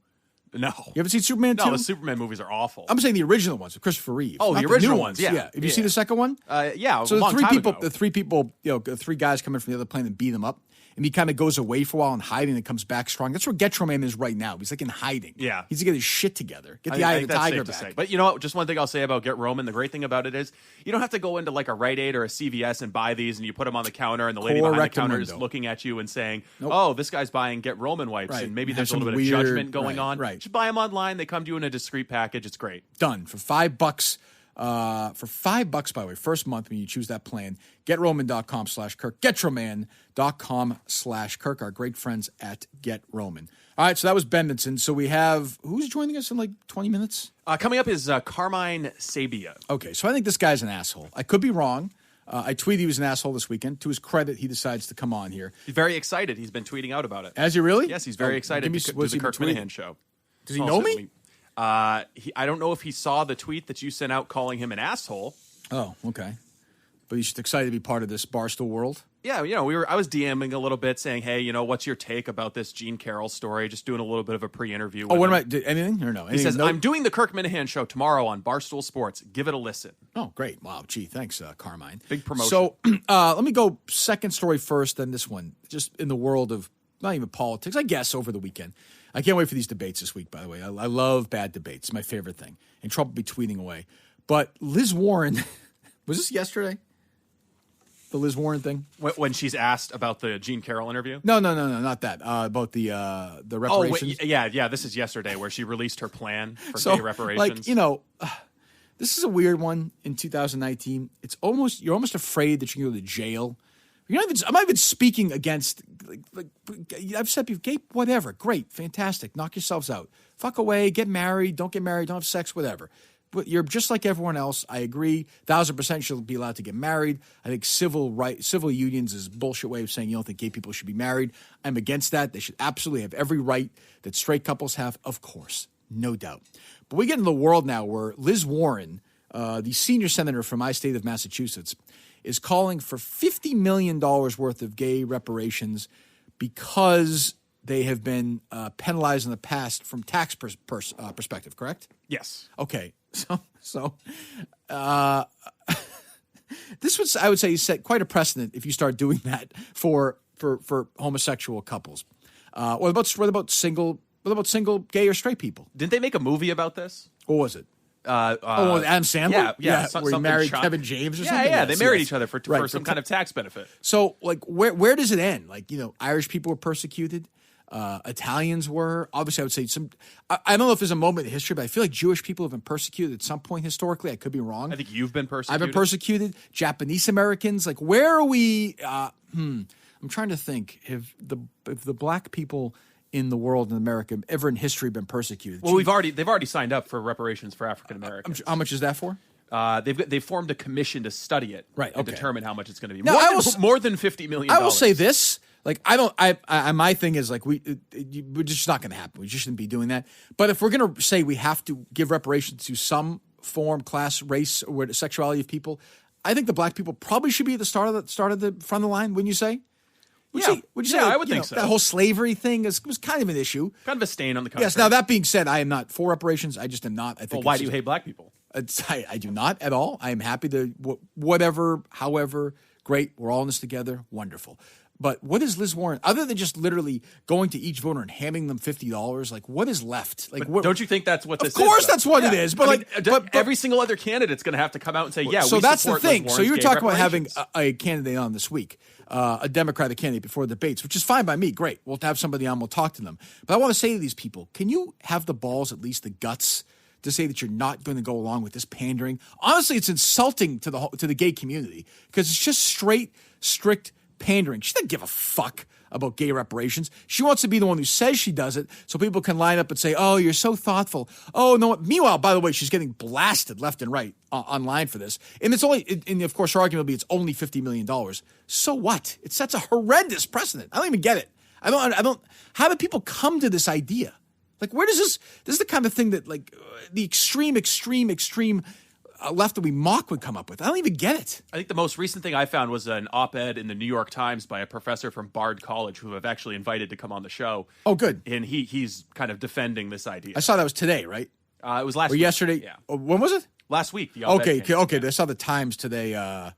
No. You ever seen Superman 2? No, the Superman movies are awful. I'm saying the original ones with Christopher Reeve. Oh, the original ones, yeah. Have you seen the second one? Yeah, so the three people, the three guys come in from the other plane and beat him up. And he kind of goes away for a while in hiding and comes back strong. That's where Getroman is right now. He's in hiding. Yeah. He's to get his shit together. Get the eye of the tiger back. But you know what? Just one thing I'll say about Get Roman. The great thing about it is you don't have to go into a Rite Aid or a CVS and buy these and you put them on the counter and the lady behind the counter is looking at you and saying, oh, this guy's buying Get Roman wipes. Right. And maybe there's a little bit of judgment going on. Right. Just buy them online. They come to you in a discreet package. It's great. Done. For $5. For $5, by the way, first month when you choose that plan, GetRoman.com/Kirk. GetRoman.com/Kirk. Our great friends at GetRoman. All right, so that was Bendetson. So we have who's joining us in 20 minutes? Coming up is Carmine Sabia. Okay, so I think this guy's an asshole. I could be wrong. I tweeted he was an asshole this weekend. To his credit, he decides to come on here. He's very excited. He's been tweeting out about it. Has he really? Yes, he's very excited to do the Kirk Minihane show. Does he know me? I don't know if he saw the tweet that you sent out calling him an asshole. Oh, okay. But he's just excited to be part of this Barstool world? Yeah, I was DMing a little bit saying, hey, what's your take about this Gene Carroll story? Just doing a little bit of a pre-interview. Oh, anything or no? He says, I'm doing the Kirk Minihane show tomorrow on Barstool Sports. Give it a listen. Oh, great. Wow. Gee, thanks, Carmine. Big promotion. So let me go second story first, then this one. Just in the world of not even politics, I guess, over the weekend. I can't wait for these debates this week, by the way. I love bad debates. It's my favorite thing. And Trump will be tweeting away. But Liz Warren, was this yesterday? The Liz Warren thing? When she's asked about the Gene Carroll interview? No, not that. About the reparations. Oh, yeah, this is yesterday where she released her plan for gay reparations. This is a weird one in 2019. You're almost afraid that you can go to jail. I'm not even speaking against, I've said, gay, whatever, great, fantastic, knock yourselves out. Fuck away, get married, don't get married, don't have sex, whatever. But you're just like everyone else. I agree, 1,000% should be allowed to get married. I think civil unions is a bullshit way of saying you don't think gay people should be married. I'm against that. They should absolutely have every right that straight couples have, of course, no doubt. But we get into the world now where Liz Warren, the senior senator from my state of Massachusetts, is calling for $50 million worth of gay reparations because they have been penalized in the past from tax perspective, correct? Yes. Okay. So this was, I would say, set quite a precedent if you start doing that for homosexual couples. What about single gay or straight people? Didn't they make a movie about this? What was it? Adam Sandler? Yeah. Where he married Kevin James or something? Yeah, they married each other for some kind of tax benefit. So, where does it end? Irish people were persecuted. Italians were. Obviously, I would say I don't know if there's a moment in history, but I feel like Jewish people have been persecuted at some point historically. I could be wrong. I think you've been persecuted. I've been persecuted. Japanese Americans. Where are we? I'm trying to think if the black people in the world in America ever in history been persecuted. Well, they've already signed up for reparations for African Americans. How much is that for? They've formed a commission to study it, and determine how much it's going to be. Now, more than $50 million. I will say this: my thing is we're just not going to happen. We just shouldn't be doing that. But if we're going to say we have to give reparations to some form, class, race, or sexuality of people, I think the black people probably should be at the front of the line. Wouldn't you say? Would you say, I would think so. That whole slavery thing was kind of an issue. Kind of a stain on the country. Yes. Now, that being said, I am not for reparations. I just am not. I think. Well, why do you hate black people? I do not at all. I am happy to whatever, however, great. We're all in this together. Wonderful. But what is Liz Warren, other than just literally going to each voter and handing them $50? What is left? Don't you think that's what this is? Of course, that's what it is. But but every single other candidate's going to have to come out and say, "Yeah." So that's the thing. So you were talking about having a a candidate on this week, a Democratic candidate before the debates, which is fine by me. Great. We'll have somebody on. We'll talk to them. But I want to say to these people, can you have the balls, at least the guts, to say that you're not going to go along with this pandering? Honestly, it's insulting to the gay community because it's just straight, strict pandering. She doesn't give a fuck about gay reparations. She wants to be the one who says she does it so people can line up and say, oh, you're so thoughtful. Oh, no. Meanwhile, by the way, she's getting blasted left and right online for this. And it's only, and of course, her argument will be it's only $50 million. So what? It sets a horrendous precedent. I don't even get it. I don't, how do people come to this idea? Like, where does this is the kind of thing that, like, the extreme left that we mock would come up with. I don't even get it. I think the most recent thing I found was an op-ed in the New York Times by a professor from Bard College who I've actually invited to come on the show. Oh, good. And he's kind of defending this idea. I saw that was today, right? It was last week. Or yesterday? Yeah. Oh, when was it? Last week. The okay. I saw the Times today.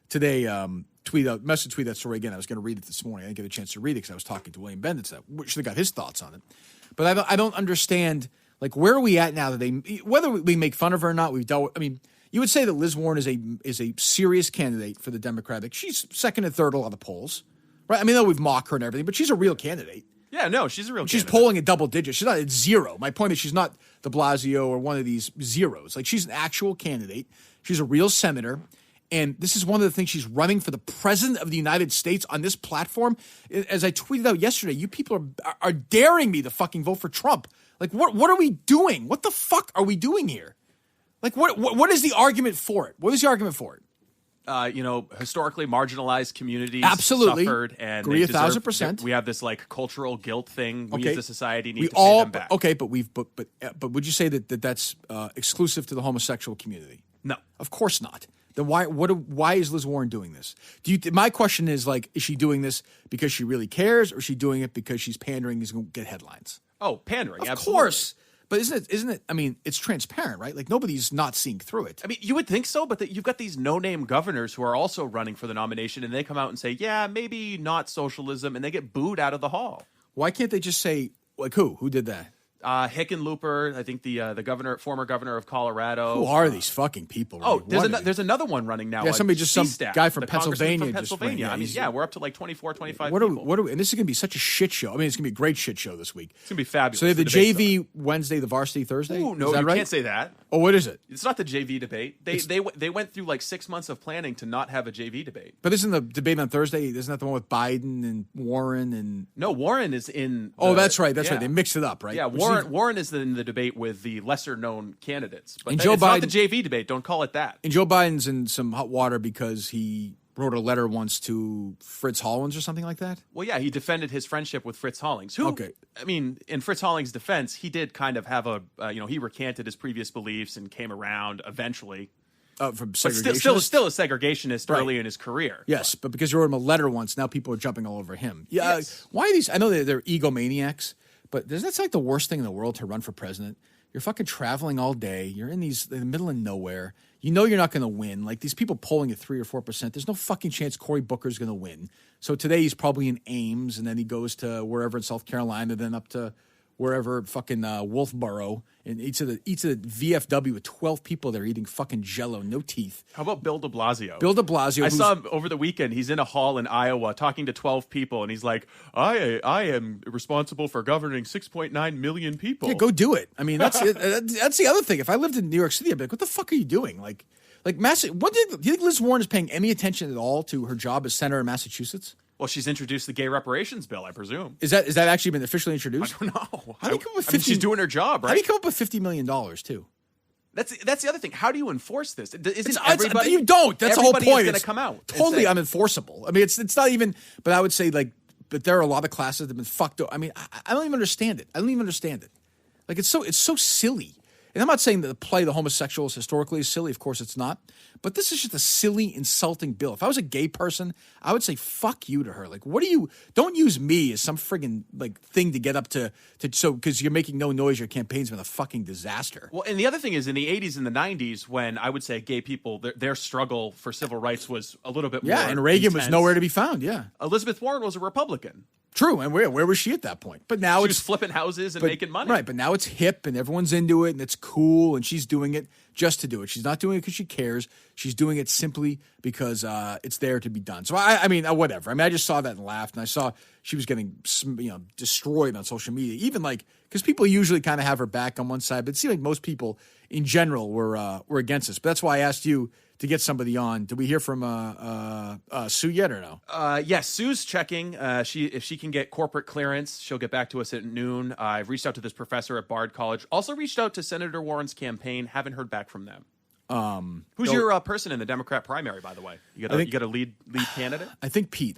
Tweet that story again. I was going to read it this morning. I didn't get a chance to read it because I was talking to William Bendetson, which should have got his thoughts on it. But I don't understand, like, where are we at now that whether we make fun of her or not, we've dealt with, I mean, you would say that Liz Warren is a serious candidate for the Democratic. She's second and third a lot of the polls, right? I mean, though we've mocked her and everything, but she's a real candidate. Yeah, no, she's a real candidate. She's polling at double digits. She's not at zero. My point is she's not de Blasio or one of these zeros. Like, she's an actual candidate. She's a real senator. And this is one of the things, she's running for the president of the United States on this platform. As I tweeted out yesterday, you people are daring me to fucking vote for Trump. Like, what are we doing? What the fuck are we doing here? Like, what is the argument for it? What is the argument for it? Historically marginalized communities absolutely suffered, and agree 1,000%. We have this like cultural guilt thing. We as a society need to pay them back. Okay, but would you say that that's exclusive to the homosexual community? No, of course not. Then why is Liz Warren doing this? My question is, like, is she doing this because she really cares, or is she doing it because she's pandering is going to get headlines? Oh, pandering, of course. But isn't it? I mean, it's transparent, right? Like, nobody's not seeing through it. I mean, you would think so, but you've got these no-name governors who are also running for the nomination, and they come out and say, yeah, maybe not socialism, and they get booed out of the hall. Why can't they just say, like, who? Who did that? Hickenlooper, I think the former governor of Colorado. Who are these fucking people? Right? Oh, there's another one running now. Yeah, some guy from Pennsylvania. I mean, we're up to like 24, 25 people. And this is going to be such a shit show. I mean, it's going to be a great shit show this week. It's going to be fabulous. So they have the JV Wednesday, the varsity Thursday? Ooh, no, you can't say that. Oh, what is it? It's not the JV debate. They went through like 6 months of planning to not have a JV debate. But isn't the debate on Thursday, isn't that the one with Biden and Warren and... No, Warren is in... that's right. That's right. They mixed it up, right? Yeah, Warren is in the debate with the lesser-known candidates. But it's not the JV debate. Don't call it that. And Joe Biden's in some hot water because he wrote a letter once to Fritz Hollings or something like that? Well, yeah, he defended his friendship with Fritz Hollings. Who, okay. I mean, in Fritz Hollings' defense, he did kind of have he recanted his previous beliefs and came around eventually. From segregationist? But still a segregationist early in his career. Yes, but because you wrote him a letter once, now people are jumping all over him. Yeah, yes. Why are these? I know they're egomaniacs, but doesn't that sound like the worst thing in the world to run for president? You're fucking traveling all day. You're in the middle of nowhere. You know you're not going to win. Like, these people polling at 3 or 4%. There's no fucking chance Cory Booker's going to win. So today he's probably in Ames, and then he goes to wherever in South Carolina, then up to wherever fucking Wolfboro, and eats at the VFW with 12 people there eating fucking Jell-O, no teeth. How about Bill de Blasio? Bill de Blasio. I saw him over the weekend. He's in a hall in Iowa talking to 12 people, and he's like, I am responsible for governing 6.9 million people. Yeah, go do it. I mean, that's the other thing. If I lived in New York City, I'd be like, what the fuck are you doing? Like do you think Liz Warren is paying any attention at all to her job as senator in Massachusetts? Well, she's introduced the gay reparations bill, I presume. Is that actually been officially introduced? I don't know. How do you come up with 50? She's doing her job, right? How do you come up with $50 million too? That's the other thing. How do you enforce this? Isn't everybody? You don't. That's the whole point. Everybody is going to come out. Totally unenforceable. I mean, it's not even. But I would say but there are a lot of classes that have been fucked up. I mean, I don't even understand it. Like, it's so silly. And I'm not saying that the play the homosexuals historically is silly. Of course it's not. But this is just a silly, insulting bill. If I was a gay person, I would say fuck you to her. Like, don't use me as some friggin' thing to get up to because you're making no noise, your campaign's been a fucking disaster. Well, and the other thing is, in the 80s and the 90s, when I would say gay people, their struggle for civil rights was a little bit more and Reagan intense. Was nowhere to be found, yeah. Elizabeth Warren was a Republican. True, and where was she at that point? But now she was flipping houses and making money. Right, but now it's hip and everyone's into it and it's cool and she's doing it just to do it. She's not doing it because she cares. She's doing it simply because it's there to be done. So I mean, whatever. I mean, I just saw that and laughed, and I saw she was getting destroyed on social media. Even because people usually kind of have her back on one side, but it seemed like most people in general were against this. But that's why I asked you to get somebody on. Did we hear from Sue yet or no? Yes, Sue's checking. If she can get corporate clearance, she'll get back to us at noon. I've reached out to this professor at Bard College. Also reached out to Senator Warren's campaign. Haven't heard back from them. Who's your person in the Democrat primary, by the way? You got a lead candidate? I think Pete.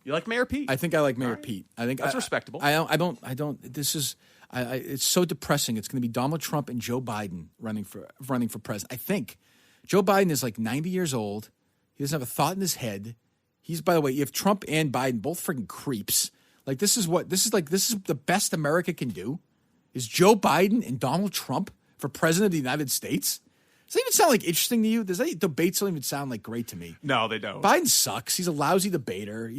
You like Mayor Pete? I think I like Mayor Pete. I think that's respectable. I don't. This is. It's so depressing. It's going to be Donald Trump and Joe Biden running for president. I think Joe Biden is like 90 years old. He doesn't have a thought in his head. He's, by the way, if Trump and Biden both freaking creeps, like this is the best America can do. Is Joe Biden and Donald Trump for president of the United States? Does that even sound like interesting to you? Does that debates don't even sound like great to me? No, they don't. Biden sucks. He's a lousy debater.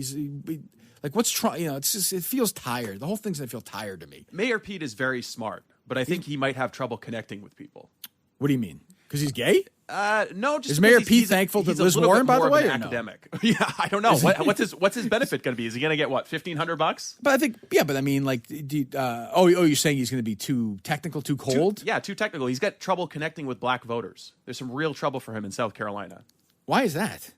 Like what's Trump? It's just, it feels tired. The whole thing's gonna feel tired to me. Mayor Pete is very smart, but I think he might have trouble connecting with people. What do you mean? Because he's gay? No. Just is Mayor Pete thankful to Liz Warren, by the way? Or academic. No? Yeah, I don't know. What's his benefit going to be? Is he going to get what, $1,500? But I think, but I mean, like, you're saying he's going to be too technical, too cold? Too technical. He's got trouble connecting with black voters. There's some real trouble for him in South Carolina. Why is that?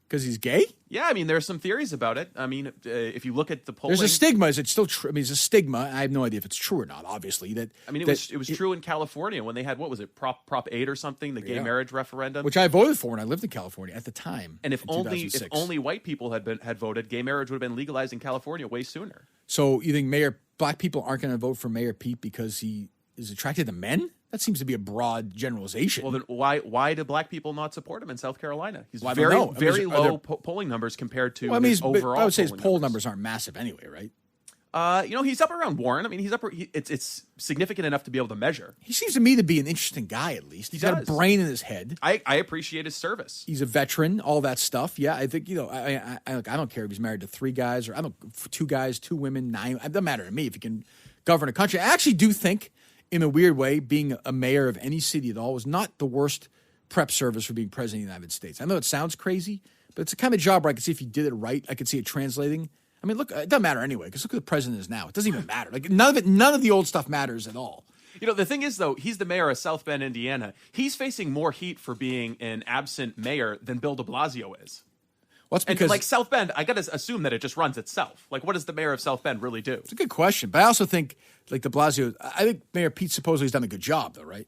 Because he's gay? Yeah, I mean, there's some theories about it. I mean, if you look at the polling, there's a stigma. Is it still true? I mean, it's a stigma. I have no idea if it's true or not. Obviously, it was true in California when they had, what was it, Prop 8 or something, the gay marriage referendum, which I voted for when I lived in California at the time. And if only white people had voted, gay marriage would have been legalized in California way sooner. So you think black people aren't going to vote for Mayor Pete because he is attracted to men? That seems to be a broad generalization. Well, then why do black people not support him in South Carolina? He's very low polling numbers compared to his overall. I would say his poll numbers aren't massive anyway, right? He's up around Warren. I mean, it's significant enough to be able to measure. He seems to me to be an interesting guy, at least. He's got a brain in his head. I appreciate his service. He's a veteran, all that stuff. Yeah, I think, I don't care if he's married to 3 guys or 2 guys, 2 women, 9. It doesn't matter to me if he can govern a country. I actually do think, in a weird way, being a mayor of any city at all was not the worst prep service for being president of the United States. I know it sounds crazy, but it's a kind of job where I could see if you did it right, I could see it translating. I mean, look, it doesn't matter anyway, because look who the president is now. It doesn't even matter. Like none of the old stuff matters at all. The thing is, though, he's the mayor of South Bend, Indiana. He's facing more heat for being an absent mayor than Bill de Blasio is. Well, it's because, like, South Bend, I got to assume that it just runs itself. Like, what does the mayor of South Bend really do? It's a good question, but I also think, like, de Blasio, I think Mayor Pete supposedly has done a good job, though, right?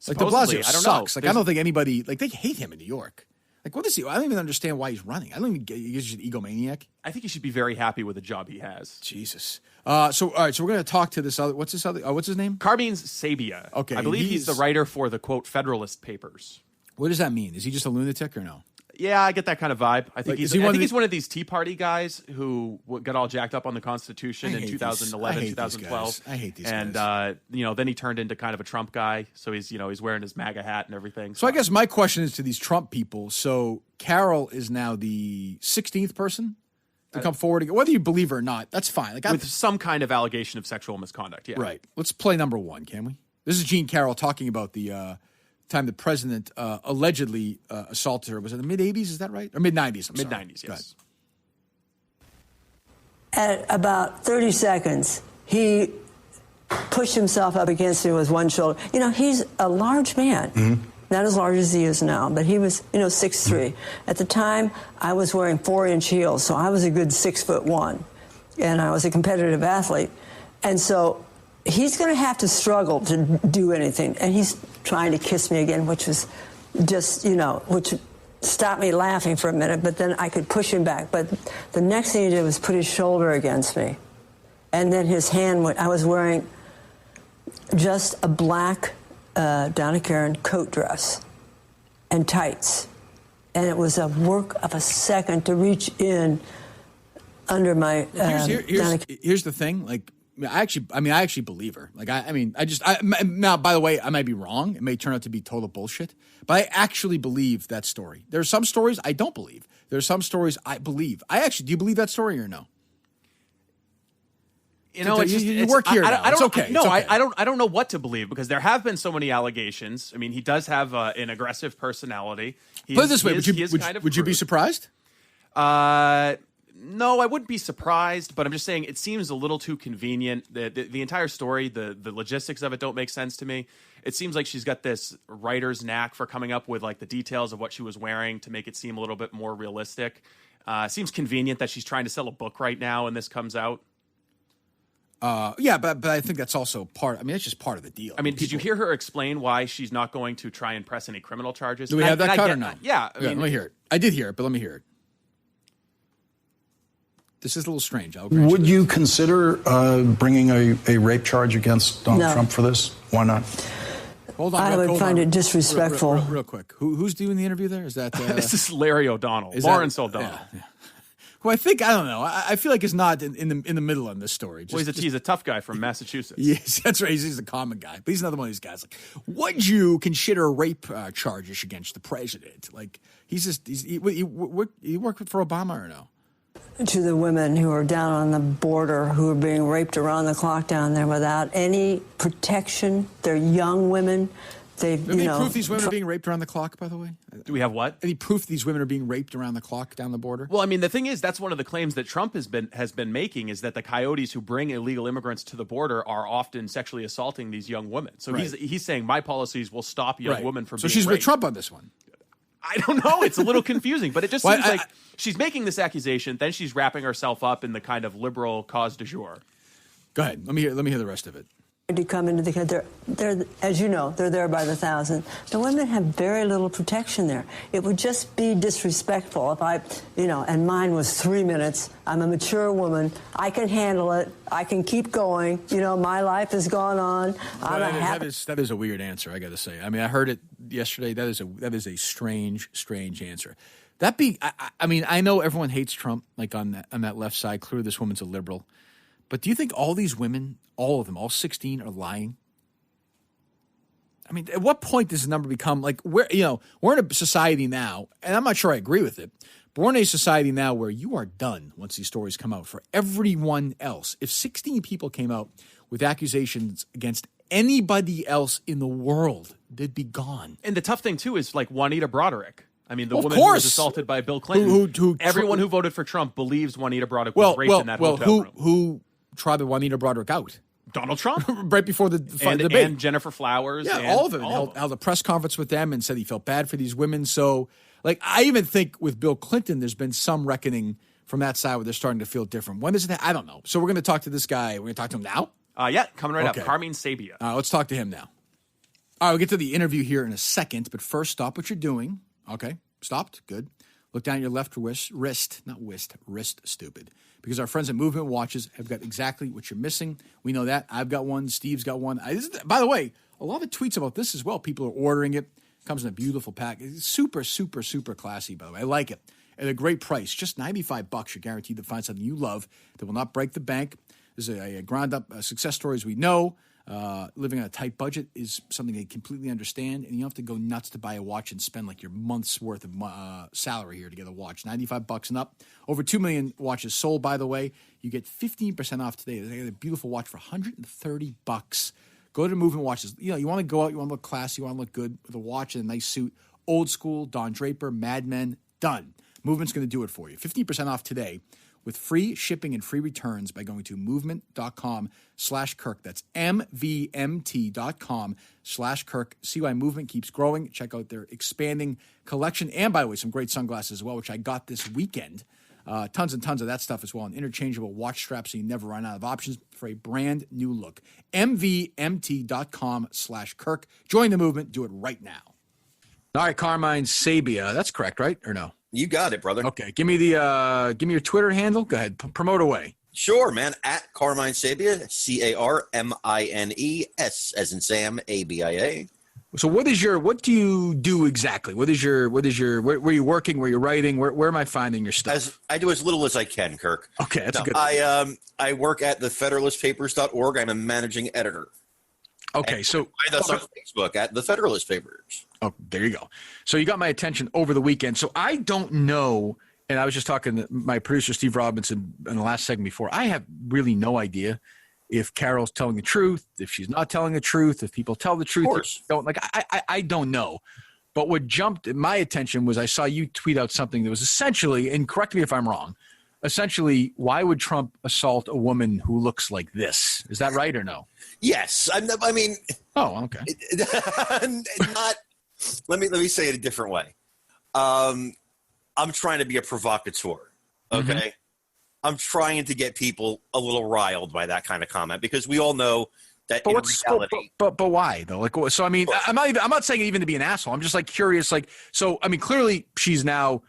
Like, de Blasio sucks. Like, I don't think anybody, like, they hate him in New York. Like, what is he? I don't even understand why he's running. I don't even get, he's just an egomaniac. I think he should be very happy with the job he has. Jesus. All right, so we're going to talk to this other, what's his name? Carmine Sabia. Okay. I believe he's the writer for the, quote, Federalist Papers. What does that mean? Is he just a lunatic or no? Yeah, I get that kind of vibe. I think he's one of these Tea Party guys who got all jacked up on the Constitution in 2011, 2012. I hate these guys. And then he turned into kind of a Trump guy. So he's wearing his MAGA hat and everything. So I guess my question is to these Trump people. So Carroll is now the 16th person to come forward again. Whether you believe it or not, that's fine. Like, with some kind of allegation of sexual misconduct. Yeah. Right. Let's play number 1, can we? This is Gene Carroll talking about the time the president allegedly assaulted her. Was it the mid-'80s? Is that right? Or mid-'90s? Mid-'90s, yes. At about 30 seconds, he pushed himself up against me with one shoulder. He's a large man. Mm-hmm. Not as large as he is now, but he was, 6'3". At the time, I was wearing 4-inch heels, so I was a good 6'1", and I was a competitive athlete. And so he's going to have to struggle to do anything. And he's trying to kiss me again, which was just, which stopped me laughing for a minute, but then I could push him back. But the next thing he did was put his shoulder against me. And then his hand went, I was wearing just a black Donna Karan coat dress and tights. And it was a work of a second to reach in under my here's the thing, like, I actually believe her. Like, now, by the way, I might be wrong. It may turn out to be total bullshit, but I actually believe that story. There are some stories I don't believe. There are some stories I believe. Do you believe that story or no? You work here now. It's okay. No, it's okay. I don't know what to believe because there have been so many allegations. I mean, he does have an aggressive personality. Put it this way: would you be surprised? No, No, I wouldn't be surprised, but I'm just saying it seems a little too convenient. The entire story, the logistics of it don't make sense to me. It seems like she's got this writer's knack for coming up with like the details of what she was wearing to make it seem a little bit more realistic. Seems convenient that she's trying to sell a book right now and this comes out. Yeah, but I think that's also part. I mean, it's just part of the deal. I mean, did you hear her explain why she's not going to try and press any criminal charges? Do we have that cut or no? Yeah, I mean, let me hear it. I did hear it, but let me hear it. This is a little strange. Would you consider bringing a rape charge against Donald Trump for this? Why not? Hold on. I would find it disrespectful. Real quick. Who's doing the interview there? Is that this is Larry O'Donnell, Lawrence O'Donnell? Yeah. Who I think, I don't know. I feel like is not in the middle of this story. He's a tough guy from Massachusetts. Yes, that's right. He's a common guy, but he's another one of these guys. Like, would you consider rape charges against the president? Like, he worked for Obama or no? To the women who are down on the border, who are being raped around the clock down there without any protection. They're young women. Any proof these women are being raped around the clock, by the way? Do we have what? Any proof these women are being raped around the clock down the border? Well, I mean, the thing is, that's one of the claims that Trump has been making is that the coyotes who bring illegal immigrants to the border are often sexually assaulting these young women. So he's saying my policies will stop young women from being raped. So she's with Trump on this one. I don't know. It's a little confusing, but it just seems like she's making this accusation, then she's wrapping herself up in the kind of liberal cause du jour. Go ahead. Let me hear the rest of it. To come into the they're as you know, they're there by the thousand. The women have very little protection there. It would just be disrespectful if and mine was 3 minutes. I'm a mature woman. I can handle it. I can keep going. My life has gone on. That is a weird answer, I got to say. I mean, I heard it yesterday. That is a strange answer. I know everyone hates Trump, like on that left side. Clearly, this woman's a liberal. But do you think all these women, all of them, all 16, are lying? I mean, at what point does the number become like we're in a society now, and I'm not sure I agree with it, but we're in a society now where you are done once these stories come out for everyone else. If 16 people came out with accusations against anybody else in the world, they'd be gone. And the tough thing too is like Juanita Broderick. I mean, the woman who was assaulted by Bill Clinton. Everyone who voted for Trump believes Juanita Broderick was raped in that hotel room. Who tried Juanita Broderick out? Donald Trump. Right before the debate. And Jennifer Flowers. Yeah, all of them. Held a press conference with them and said he felt bad for these women. So, I even think with Bill Clinton, there's been some reckoning from that side where they're starting to feel different. When is it? I don't know. So we're going to talk to this guy. We're going to talk to him now? Yeah, coming right up. Carmine Sabia. Let's talk to him now. All right, we'll get to the interview here in a second, but first, stop what you're doing. Okay, stopped. Good. Look down your left wrist, stupid. Because our friends at Movement Watches have got exactly what you're missing. We know that. I've got one. Steve's got one. By the way, a lot of tweets about this as well. People are ordering it. Comes in a beautiful pack. It's super, super, super classy, by the way. I like it. At a great price. Just $95. You're guaranteed to find something you love that will not break the bank. This is a ground-up success story, as we know. Living on a tight budget is something they completely understand, and you don't have to go nuts to buy a watch and spend like your month's worth of salary here to get a watch. $95 and up. Over 2 million watches sold, by the way. You get 15% off today. They got a beautiful watch for $130. Go to Movement Watches. You want to go out, you want to look classy, you want to look good with a watch and a nice suit. Old school, Don Draper, Mad Men, done. Movement's going to do it for you. 15% off today with free shipping and free returns by going to movement.com/Kirk. That's MVMT.com/Kirk. See why Movement keeps growing. Check out their expanding collection. And by the way, some great sunglasses as well, which I got this weekend. Tons and tons of that stuff as well. An interchangeable watch strap so you never run out of options for a brand new look. MVMT.com/Kirk. Join the movement. Do it right now. All right, Carmine Sabia. That's correct, right? Or no? You got it, brother. Okay, give me your Twitter handle. Go ahead, promote away. Sure, man. At Carmine Sabia, CarMines as in Sam, ABIA. So what do you do exactly? Where are you working? Where are you writing? Where am I finding your stuff? I do as little as I can, Kirk. Okay, that's good. I work at thefederalistpapers.org. I'm a managing editor. Okay, and so find us on Facebook at The Federalist Papers. Oh, there you go. So you got my attention over the weekend. So I don't know, and I was just talking to my producer, Steve Robinson, in the last segment before. I have really no idea if Carol's telling the truth, if she's not telling the truth, if people tell the truth. Of course. I don't know. But what jumped my attention was I saw you tweet out something that was essentially, and correct me if I'm wrong, essentially, why would Trump assault a woman who looks like this? Is that right or no? Yes. I mean. Oh, okay. Not. Let me say it a different way. I'm trying to be a provocateur. Okay. Mm-hmm. I'm trying to get people a little riled by that kind of comment because we all know that in reality. But why though? Like, so I mean, I'm not saying even to be an asshole. I'm just like curious. Like, so I mean, clearly she's now.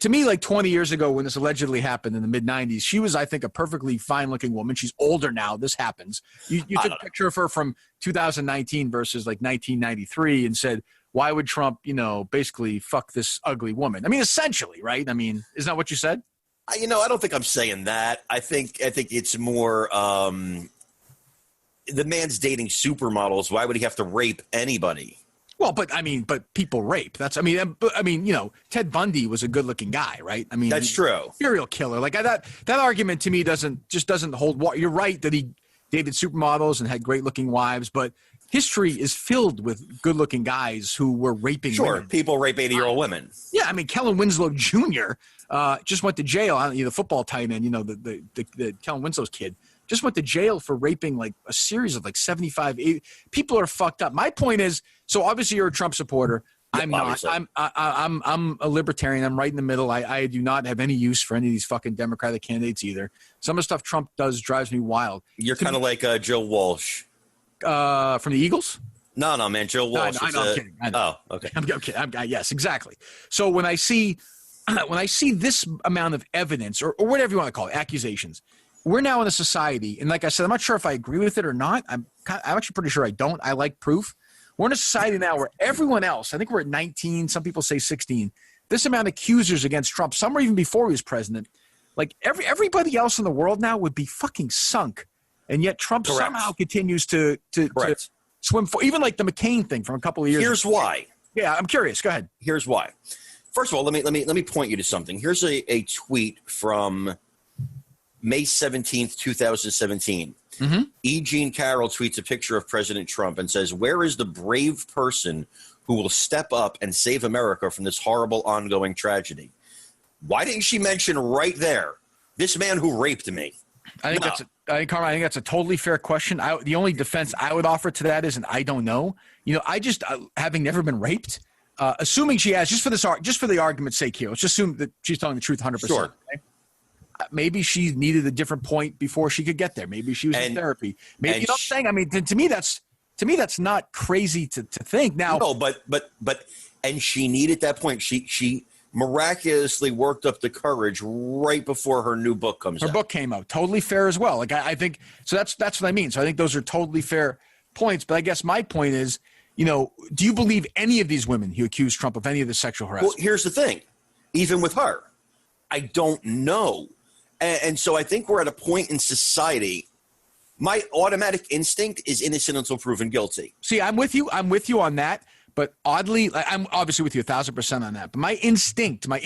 To me, like 20 years ago when this allegedly happened in the mid-'90s, she was, I think, a perfectly fine-looking woman. She's older now. This happens. You took a picture of her from 2019 versus like 1993 and said, why would Trump, basically fuck this ugly woman? I mean, essentially, right? I mean, isn't that what you said? I don't think I'm saying that. I think it's more the man's dating supermodels. Why would he have to rape anybody? Well, but people rape. Ted Bundy was a good-looking guy, right? I mean, that's true. Serial killer. Like that argument to me doesn't hold water. You're right that he dated supermodels and had great-looking wives, but history is filled with good-looking guys who were raping women. People rape 80-year-old women. Yeah, I mean, Kellen Winslow Jr. Just went to jail. The football tight end, the Kellen Winslow's kid. Just went to jail for raping like a series of like 75, 80. People are fucked up. My point is, so obviously you're a Trump supporter. I'm not. I'm a libertarian. I'm right in the middle. I do not have any use for any of these fucking Democratic candidates either. Some of the stuff Trump does drives me wild. You're kind of like Joe Walsh. From the Eagles? No, man. Joe Walsh. I'm kidding. Oh, okay. I'm kidding. Yes, exactly. So when I see this amount of evidence or whatever you want to call it, accusations, we're now in a society, and like I said, I'm not sure if I agree with it or not. I'm actually pretty sure I don't. I like proof. We're in a society now where everyone else, I think we're at 19, some people say 16, this amount of accusers against Trump, some were even before he was president, like everybody else in the world now would be fucking sunk. And yet Trump somehow continues to swim for, even like the McCain thing from a couple of years ago. Here's why. Yeah, I'm curious. Go ahead. Here's why. First of all, let me point you to something. Here's a tweet from May 17th, 2017. Mm-hmm. E. Jean Carroll tweets a picture of President Trump and says, "Where is the brave person who will step up and save America from this horrible ongoing tragedy?" Why didn't she mention right there, this man who raped me? I think that's a totally fair question. The only defense I would offer to that is, and I don't know. I just having never been raped, assuming she has, just for the argument's sake here, let's just assume that she's telling the truth 100%. Sure. Okay? Maybe she needed a different point before she could get there. Maybe she was in therapy. Maybe you know what I'm saying? I mean, to me that's not crazy to think. Now, no, but she needed that point. She miraculously worked up the courage right before her new book comes out. Her book came out. Totally fair as well. Like I think so. That's what I mean. So I think those are totally fair points. But I guess my point is, do you believe any of these women who accuse Trump of any of the sexual harassment? Well, here's the thing. Even with her, I don't know. And so I think we're at a point in society. My automatic instinct is innocent until proven guilty. See, I'm with you on that. But oddly, I'm obviously with you 1,000% on that. But my instinct, not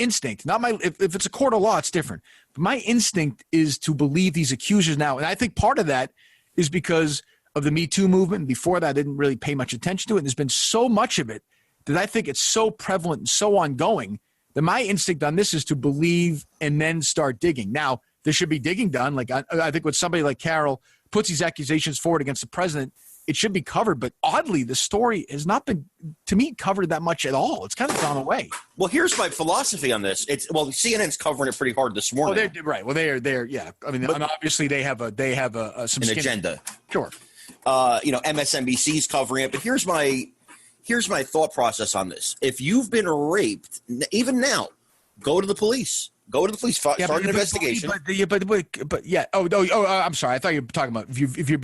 if it's a court of law, it's different. But my instinct is to believe these accusers now. And I think part of that is because of the Me Too movement. And before that, I didn't really pay much attention to it. And there's been so much of it that I think it's so prevalent and so ongoing that my instinct on this is to believe and then start digging. Now, there should be digging done. Like I think when somebody like Carroll puts these accusations forward against the president, it should be covered. But oddly, the story has not been, to me, covered that much at all. It's kind of gone away. Well, here's my philosophy on this. CNN's covering it pretty hard this morning. Oh, they're right. Well, they're yeah. I mean, and obviously they have some an agenda. Sure. MSNBC's covering it. But here's my thought process on this. If you've been raped, even now, go to the police. Go to the police. Start an investigation. But yeah. Oh, I'm sorry. I thought you were talking about if you've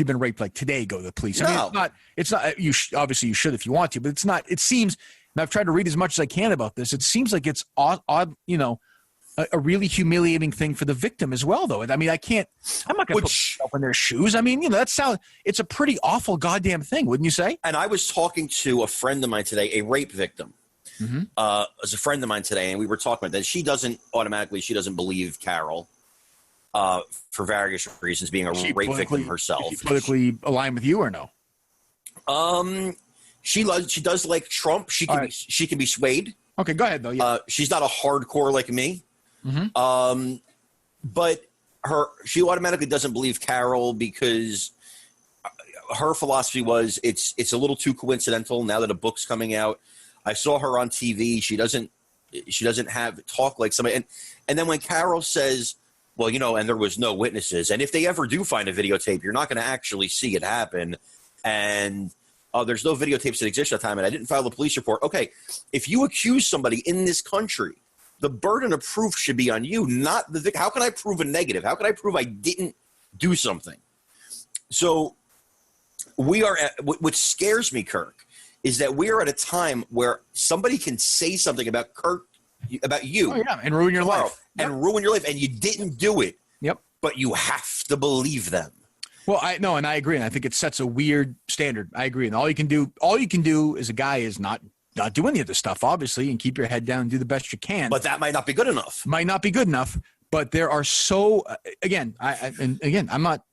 been raped like today, go to the police. I mean, it's not. Obviously you should if you want to, but it's not. It seems. And I've tried to read as much as I can about this. It seems like it's odd. A really humiliating thing for the victim as well, though. I mean, I'm not going to put myself in their shoes. I mean, it's a pretty awful goddamn thing, wouldn't you say? And I was talking to a friend of mine today, a rape victim. Mm-hmm. As a friend of mine today, and we were talking about that. She doesn't believe Carroll for various reasons, being a rape victim herself. Is she politically aligned with you or no? She does like Trump. She can be swayed. Okay, go ahead though. Yeah. She's not a hardcore like me. Mm-hmm. But she automatically doesn't believe Carroll because her philosophy was it's a little too coincidental now that a book's coming out. I saw her on TV. She doesn't have talk like somebody. And then when Carroll says, well, and there was no witnesses, and if they ever do find a videotape, you're not going to actually see it happen. And there's no videotapes that exist at the time, and I didn't file a police report. Okay, if you accuse somebody in this country, the burden of proof should be on you, not the victim. How can I prove a negative? How can I prove I didn't do something? So we are at, what scares me, Kirk, is that we are at a time where somebody can say something about Kirk, about you. Oh, yeah, and ruin your life. And ruin your life, and you didn't do it. Yep. But you have to believe them. Well, and I agree, and I think it sets a weird standard. I agree, and all you can do as a guy is not do any of this stuff, obviously, and keep your head down and do the best you can. But that might not be good enough. Might not be good enough. But there are I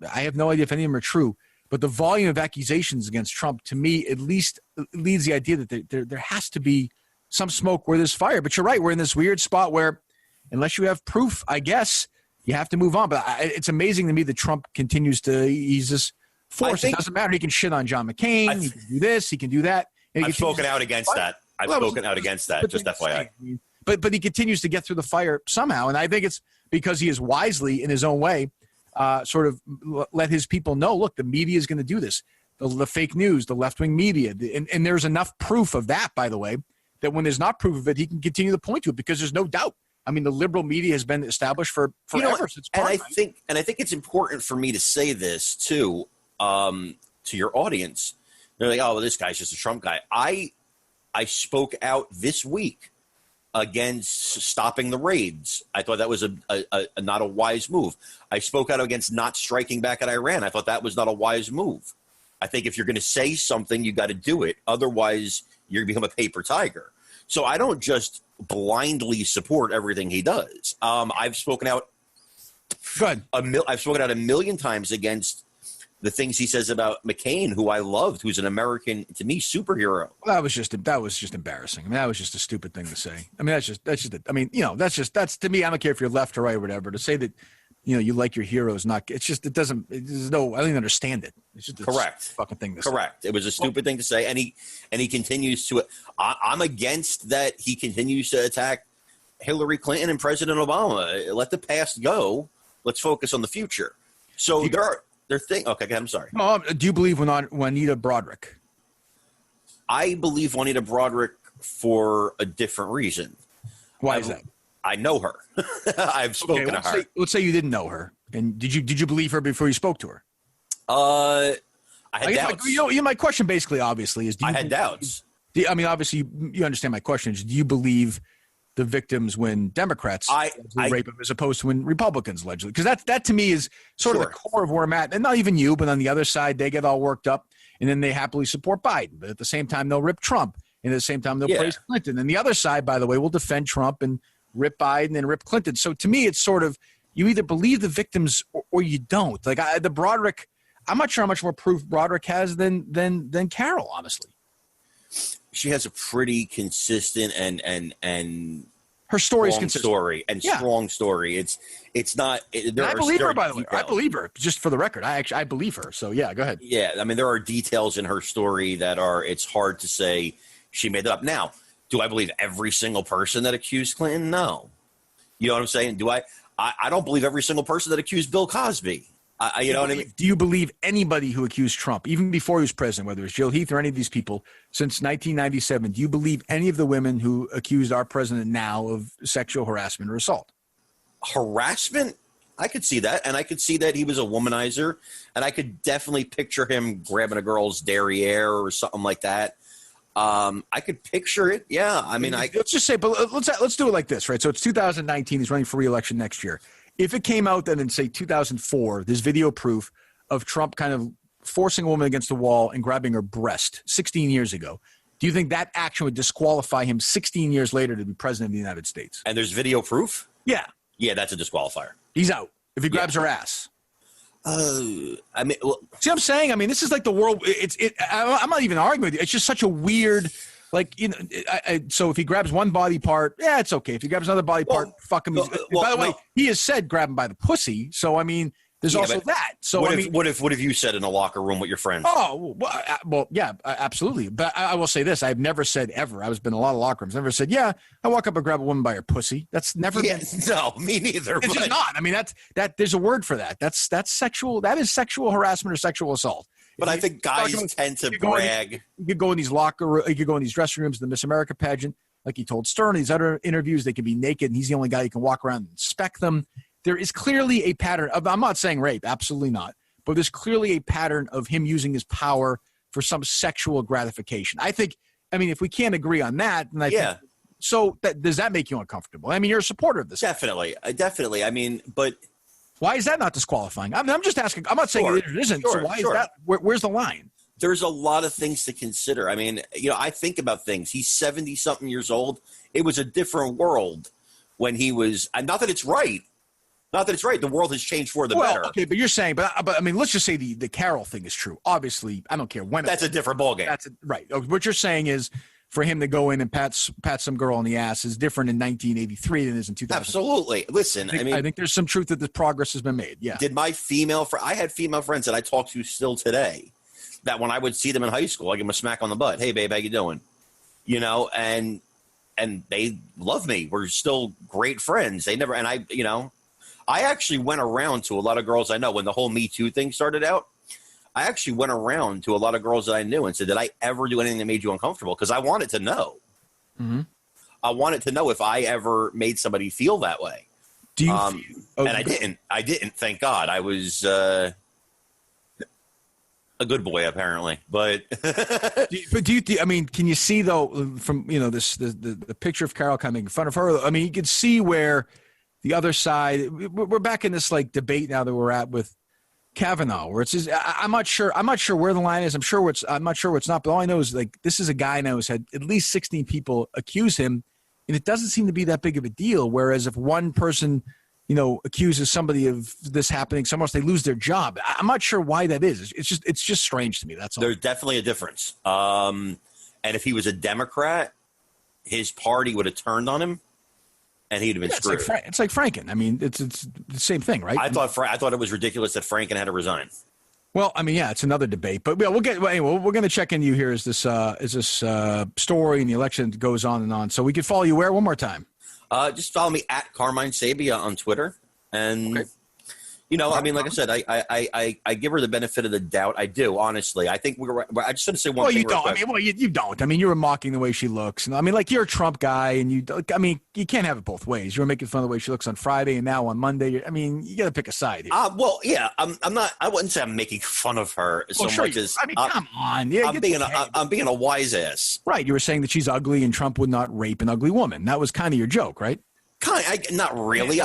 have no idea if any of them are true. But the volume of accusations against Trump, to me, at least leads the idea that there has to be some smoke where there's fire. But you're right, we're in this weird spot where, unless you have proof, I guess you have to move on. But it's amazing to me that Trump continues he's this force. It doesn't matter. He can shit on John McCain. He can do this. He can do that. I've spoken out against that. Just FYI. But he continues to get through the fire somehow. And I think it's because he is wisely, in his own way, sort of let his people know, look, the media is going to do this. The fake news, the left-wing media. And there's enough proof of that, by the way, that when there's not proof of it, he can continue to point to it because there's no doubt. I mean, the liberal media has been established for forever. I think it's important for me to say this too, to your audience. They're like, oh, well, this guy's just a Trump guy. I spoke out this week against stopping the raids. I thought that was not a wise move. I spoke out against not striking back at Iran. I thought that was not a wise move. I think if you're going to say something, you got to do it. Otherwise, you're going to become a paper tiger. So I don't just blindly support everything he does. I've spoken out. Good. I've spoken out a million times against the things he says about McCain, who I loved, who's an American, to me, superhero. Well, that was just embarrassing. I mean, that was just a stupid thing to say. I mean, that's to me, I don't care if you're left or right or whatever, to say that, you like your heroes, there's no, I don't even understand it. It's just correct fucking thing to say. Correct. It was a stupid thing to say. And he continues to, I'm against that. He continues to attack Hillary Clinton and President Obama. Let the past go. Let's focus on the future. So okay, I'm sorry. Do you believe Juanita Broaddrick? I believe Juanita Broaddrick for a different reason. Why is that? I know her. I've spoken to her. Let's say you didn't know her, and did you believe her before you spoke to her? I had doubts. My question basically, obviously, is: I had doubts. Obviously, you understand my question. Is, do you believe the victims when Democrats rape them as opposed to when Republicans allegedly? Because that to me is sort of the core of where I'm at. And not even you, but on the other side, they get all worked up, and then they happily support Biden. But at the same time, they'll rip Trump, and at the same time, they'll praise Clinton. And the other side, by the way, will defend Trump and rip Biden and rip Clinton. So to me, it's sort of you either believe the victims or you don't. Like the Broaddrick, I'm not sure how much more proof Broaddrick has than Carroll, honestly. She has a pretty consistent and her story is consistent. Strong story. It's not. I believe her, by the way. I believe her. Just for the record, I believe her. So yeah, go ahead. Yeah, I mean there are details in her story that are. It's hard to say she made it up. Now, do I believe every single person that accused Clinton? No. You know what I'm saying? Do I don't believe every single person that accused Bill Cosby. You know what I mean? Do you believe anybody who accused Trump, even before he was president, whether it's Jill Heath or any of these people, since 1997, do you believe any of the women who accused our president now of sexual harassment or assault? Harassment? I could see that. And I could see that he was a womanizer. And I could definitely picture him grabbing a girl's derriere or something like that. I could picture it. Yeah. I mean, let's just say, but let's do it like this, right? So it's 2019. He's running for re-election next year. If it came out then in, say, 2004, there's video proof of Trump kind of forcing a woman against the wall and grabbing her breast 16 years ago, do you think that action would disqualify him 16 years later to be president of the United States? And there's video proof? Yeah. Yeah, that's a disqualifier. He's out if he grabs her ass. I mean, see what I'm saying? I mean, this is like the world. I'm not even arguing with you. It's just such a weird Like, you know, so if he grabs one body part, yeah, it's okay. If he grabs another body part, fuck him. By the way, he has said grab him by the pussy. So, I mean, there's also that. So, what if you said in a locker room with your friends? Oh, well, yeah, absolutely. But I will say this. I've never said ever. I've been in a lot of locker rooms. Never said, yeah, I walk up and grab a woman by her pussy. That's never been. No, me neither. It's just not. I mean, that there's a word for that. That's sexual. That is sexual harassment or sexual assault. But I think guys tend to brag. You could go in these you could go in these dressing rooms, the Miss America pageant, like he told Stern, these other interviews, they can be naked, and he's the only guy who can walk around and inspect them. There is clearly a pattern of, I'm not saying rape, absolutely not, but there's clearly a pattern of him using his power for some sexual gratification. I mean, if we can't agree on that, then think, so does that make you uncomfortable? I mean, you're a supporter of this. Definitely. I mean, but why is that not disqualifying? I mean, I'm just asking. I'm not saying it isn't. So why is that? Where's the line? There's a lot of things to consider. I mean, you know, I think about things. He's 70-something years old. It was a different world when he was. Not that it's right. Not that it's right. The world has changed for the better. Okay, but you're saying, but I mean, let's just say the Carroll thing is true. Obviously, I don't care when. That's a different ballgame. Right. What you're saying is, for him to go in and pat some girl on the ass is different in 1983 than it is in 2000. Absolutely. Listen, I think there's some truth that the progress has been made. Yeah. Did my I had female friends that I talk to still today, that when I would see them in high school, I give them a smack on the butt. Hey, babe, how you doing? You know, and they love me. We're still great friends. They never, and I actually went around to a lot of girls I know when the whole Me Too thing started out. I actually went around to a lot of girls that I knew and said, did I ever do anything that made you uncomfortable? Because I wanted to know. Mm-hmm. I wanted to know if I ever made somebody feel that way. Do you? And I didn't. I didn't. Thank God. I was a good boy, apparently. But I mean, can you see though from the picture of Carroll kind of making fun of her? I mean, you can see where the other side. We're back in this like debate now that we're at with Kavanaugh, where it's just, I'm not sure where the line is. I'm not sure what's not, but all I know is like this is a guy now who's had at least 16 people accuse him, and it doesn't seem to be that big of a deal. Whereas if one person, accuses somebody of this happening somewhere else, they lose their job. I'm not sure why that is. It's just strange to me. That's all. There's definitely a difference. And if he was a Democrat, his party would have turned on him. And he'd have been screwed. It's like Franken. I mean, it's the same thing, right? I thought it was ridiculous that Franken had to resign. Well, I mean, yeah, it's another debate, but we're going to check into you here as this story and the election goes on and on. So we could follow you where one more time. Just follow me at Carmine Sabia on Twitter, and I mean, like I said, I give her the benefit of the doubt. I do, honestly. I think I just want to say one thing. You don't. I mean, you were mocking the way she looks, and I mean, like you're a Trump guy, and you can't have it both ways. You were making fun of the way she looks on Friday, and now on Monday. I mean, you got to pick a side here. Well, yeah, I'm not. I wouldn't say I'm making fun of her much as. I mean, come on. Yeah, I'm being a wise ass. Right. You were saying that she's ugly, and Trump would not rape an ugly woman. That was kind of your joke, right? Not really.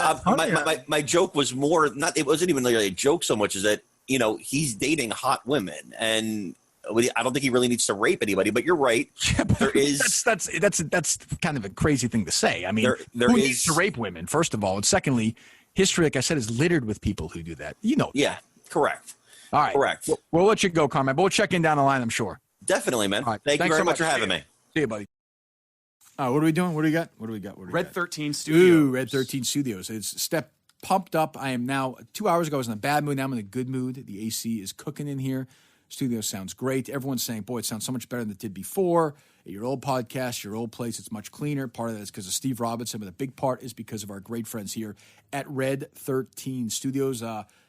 My joke was more not. It wasn't even really a joke so much as that he's dating hot women, and I don't think he really needs to rape anybody. But you're right. Yeah, but there is that's kind of a crazy thing to say. I mean, who needs to rape women? First of all, and secondly, history, like I said, is littered with people who do that. Yeah, correct. All right, correct. We'll let you go, Carmine. But we'll check in down the line, I'm sure. Definitely, man. Right. Thank you very much for having me. See you, buddy. What are we doing? What do we got? Red 13 Studios. Ooh, Red 13 Studios. It's pumped up. I am now, 2 hours ago, I was in a bad mood. Now I'm in a good mood. The AC is cooking in here. Studio sounds great. Everyone's saying, boy, it sounds so much better than it did before. At your old podcast, your old place, it's much cleaner. Part of that is because of Steve Robinson, but the big part is because of our great friends here at Red 13 Studios.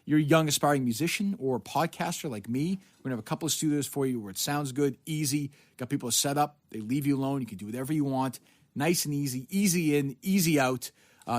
You're a young, aspiring musician or podcaster like me. We're going to have a couple of studios for you where it sounds good, easy. Got people set up. They leave you alone. You can do whatever you want. Nice and easy. Easy in, easy out.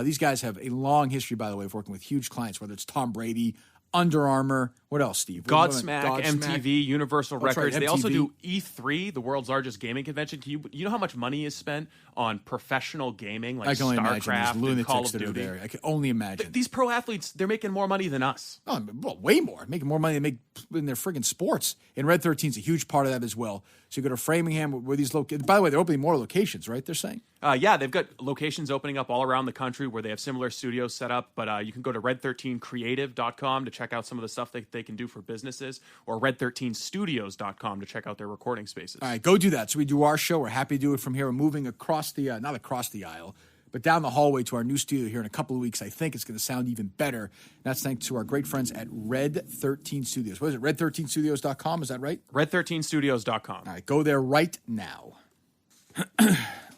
These guys have a long history, by the way, of working with huge clients, whether it's Tom Brady, Under Armour. What else, Steve? Godsmack, MTV, Universal Records. Right, they also do E3, the world's largest gaming convention. You know how much money is spent on professional gaming like StarCraft and Call of Duty? I can only imagine. These pro athletes, they're making more money than us. Oh, well, way more. Making more money than they make in their friggin' sports. And Red 13 is a huge part of that as well. So you go to Framingham where these locations. By the way, they're opening more locations, right? They're saying. Yeah, they've got locations opening up all around the country where they have similar studios set up. But you can go to red13creative.com to check check out some of the stuff that they can do for businesses, or red13studios.com to check out their recording spaces. All right, go do that. So we do our show. We're happy to do it from here. We're moving across the, not across the aisle, but down the hallway to our new studio here in a couple of weeks. I think it's going to sound even better. That's thanks to our great friends at Red 13 Studios. What is it, red13studios.com? Is that right? Red13studios.com. All right, go there right now.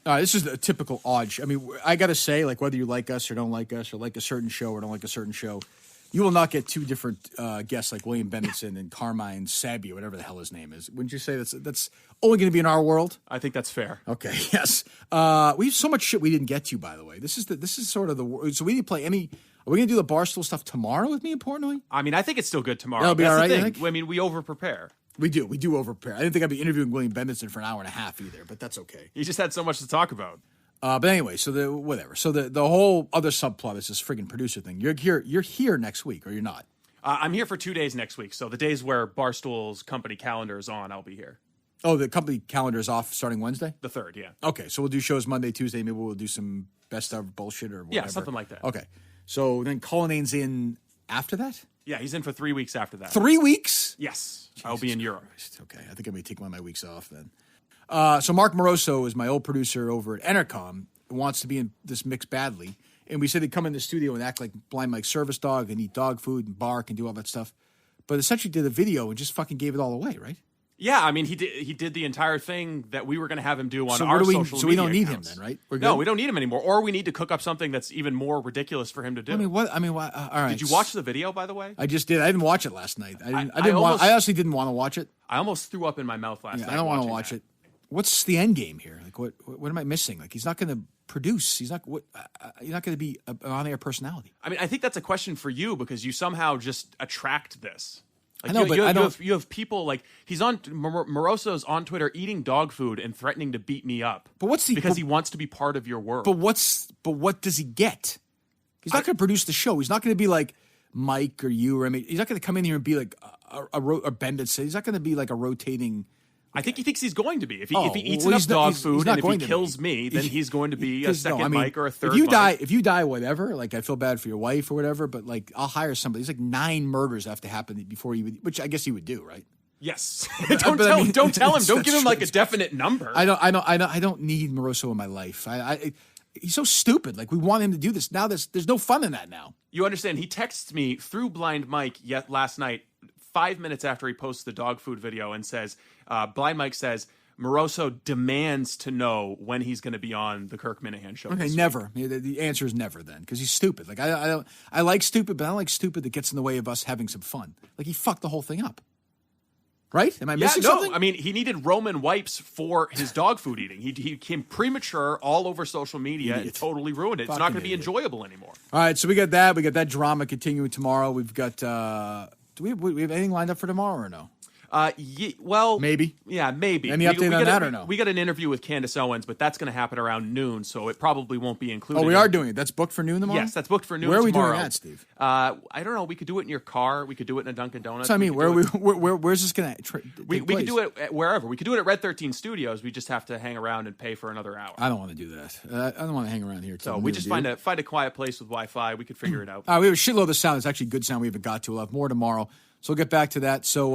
This is a typical odd show. I mean, I got to say, like, whether you like us or don't like us, or like a certain show or don't like a certain show, you will not get two different guests like William Bendetson and Carmine Sabia, whatever the hell his name is. Wouldn't you say that's only going to be in our world? I think that's fair. Okay, yes. We have so much shit we didn't get to, by the way. This is sort of the... So we didn't play any... Are we going to do the Barstool stuff tomorrow with me and Portnoy? I mean, I think it's still good tomorrow. That'll be that's all right, the you thing. think? I mean, we over-prepare. We do over-prepare. I didn't think I'd be interviewing William Bendetson for an hour and a half either, but that's okay. You just had so much to talk about. But anyway, so the whole other subplot is this friggin' producer thing. You're here next week, or you're not? I'm here for 2 days next week. So the days where Barstool's company calendar is on, I'll be here. Oh, the company calendar is off starting Wednesday? The 3rd, yeah. Okay, so we'll do shows Monday, Tuesday. Maybe we'll do some best of bullshit or whatever. Yeah, something like that. Okay, so then Cullinane's in after that? Yeah, he's in for 3 weeks after that. 3 weeks? Yes, I'll be in Europe. Christ. Okay, I think I may take one of my weeks off then. So Mark Moroso is my old producer over at Entercom, wants to be in this mix badly. And we said he'd come in the studio and act like Blind Mike's service dog and eat dog food and bark and do all that stuff. But essentially did a video and just fucking gave it all away, right? Yeah, I mean, he did the entire thing that we were going to have him do on so our social media. So we don't need accounts. him then, right? We're good? No, we don't need him anymore. Or we need to cook up something that's even more ridiculous for him to do. I mean, what? All right. Did you watch the video, by the way? I just did. I didn't watch it last night. I honestly didn't want to watch it. I almost threw up in my mouth last night. I don't want to watch it. What's the end game here? Like, what am I missing? Like, he's not going to produce. He's not going to be an on-air personality. I mean, I think that's a question for you because you somehow just attract this. Like, I know, but you have people like he's on Moroso's on Twitter eating dog food and threatening to beat me up. But because he wants to be part of your world. But what does he get? He's not going to produce the show. He's not going to be like Mike or you or I mean, he's not going to come in here and be like a Bendetson. He's not going to be like a rotating. I think he thinks he's going to be. If he eats enough dog food and if he kills me, then he's going to be a second Mike or a third Mike. If you die, whatever, like I feel bad for your wife or whatever, but like I'll hire somebody. There's like 9 murders have to happen before you would, which I guess he would do, right? Yes. Don't tell him. Don't give him like a definite number. I don't need Moroso in my life. He's so stupid. Like we want him to do this. Now there's no fun in that now. You understand? He texts me through Blind Mike last night, 5 minutes after he posts the dog food video and says, Blind Mike says, Moroso demands to know when he's going to be on the Kirk Minihane show. Okay, never. The answer is never then because he's stupid. Like I like stupid, but I don't like stupid that gets in the way of us having some fun. Like he fucked the whole thing up. Right? Am I missing something? I mean, he needed Roman wipes for his dog food eating. He came premature all over social media and totally ruined it. It's not going to be enjoyable anymore. All right, so we got that. We got that drama continuing tomorrow. We've got... Do we have anything lined up for tomorrow or no? Well, maybe. Yeah, maybe. Any update on that or no? We got an interview with Candace Owens, but that's going to happen around noon, so it probably won't be included. Oh, we are doing it. That's booked for noon tomorrow? Yes, that's booked for noon tomorrow. Where are we tomorrow. doing that, Steve? I don't know. We could do it in your car. We could do it in a Dunkin' Donuts. So I mean, where's this going to We could do it wherever. We could do it at Red 13 Studios. We just have to hang around and pay for another hour. I don't want to do that. I don't want to hang around here. So we just find a quiet place with Wi-Fi. We could figure it out. We have a shitload of sound. It's actually good sound we haven't got to. We'll have more tomorrow. So we'll get back to that. So,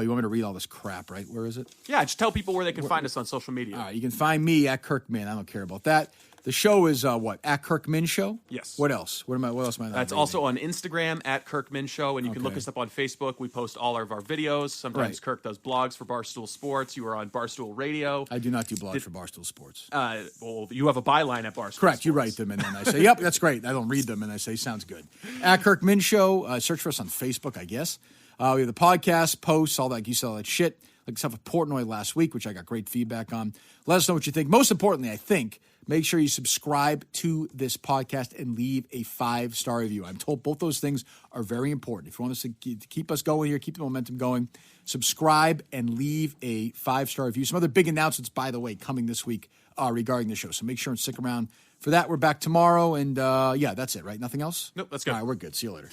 you want me to read all this crap, right? Where is it? Yeah, just tell people where they can find us on social media. All right, you can find me at Kirk Min. I don't care about that. The show is what? At Kirk Min Show? Yes. What else? What else am I not That's reading? also on Instagram at Kirk Min Show, and you can look us up on Facebook. We post all of our videos. Sometimes Kirk does blogs for Barstool Sports. You are on Barstool Radio. I do not do blogs for Barstool Sports. Well, you have a byline at Barstool Correct. Sports. You write them, and then I say, yep, that's great. I don't read them, and I say, sounds good. At Kirk Min Show. Search for us on Facebook, I guess. We have the podcast, posts, all that. You saw all that shit. Like stuff with Portnoy last week, which I got great feedback on. Let us know what you think. Most importantly, I think, make sure you subscribe to this podcast and leave a 5-star review. I'm told both those things are very important. If you want us to keep us going here, keep the momentum going, subscribe and leave a 5-star review. Some other big announcements, by the way, coming this week regarding the show. So make sure and stick around for that. We're back tomorrow. And that's it, right? Nothing else? Nope, that's good. All right, we're good. See you later.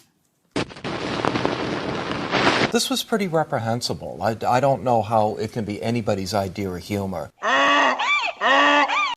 This was pretty reprehensible. I don't know how it can be anybody's idea of humor.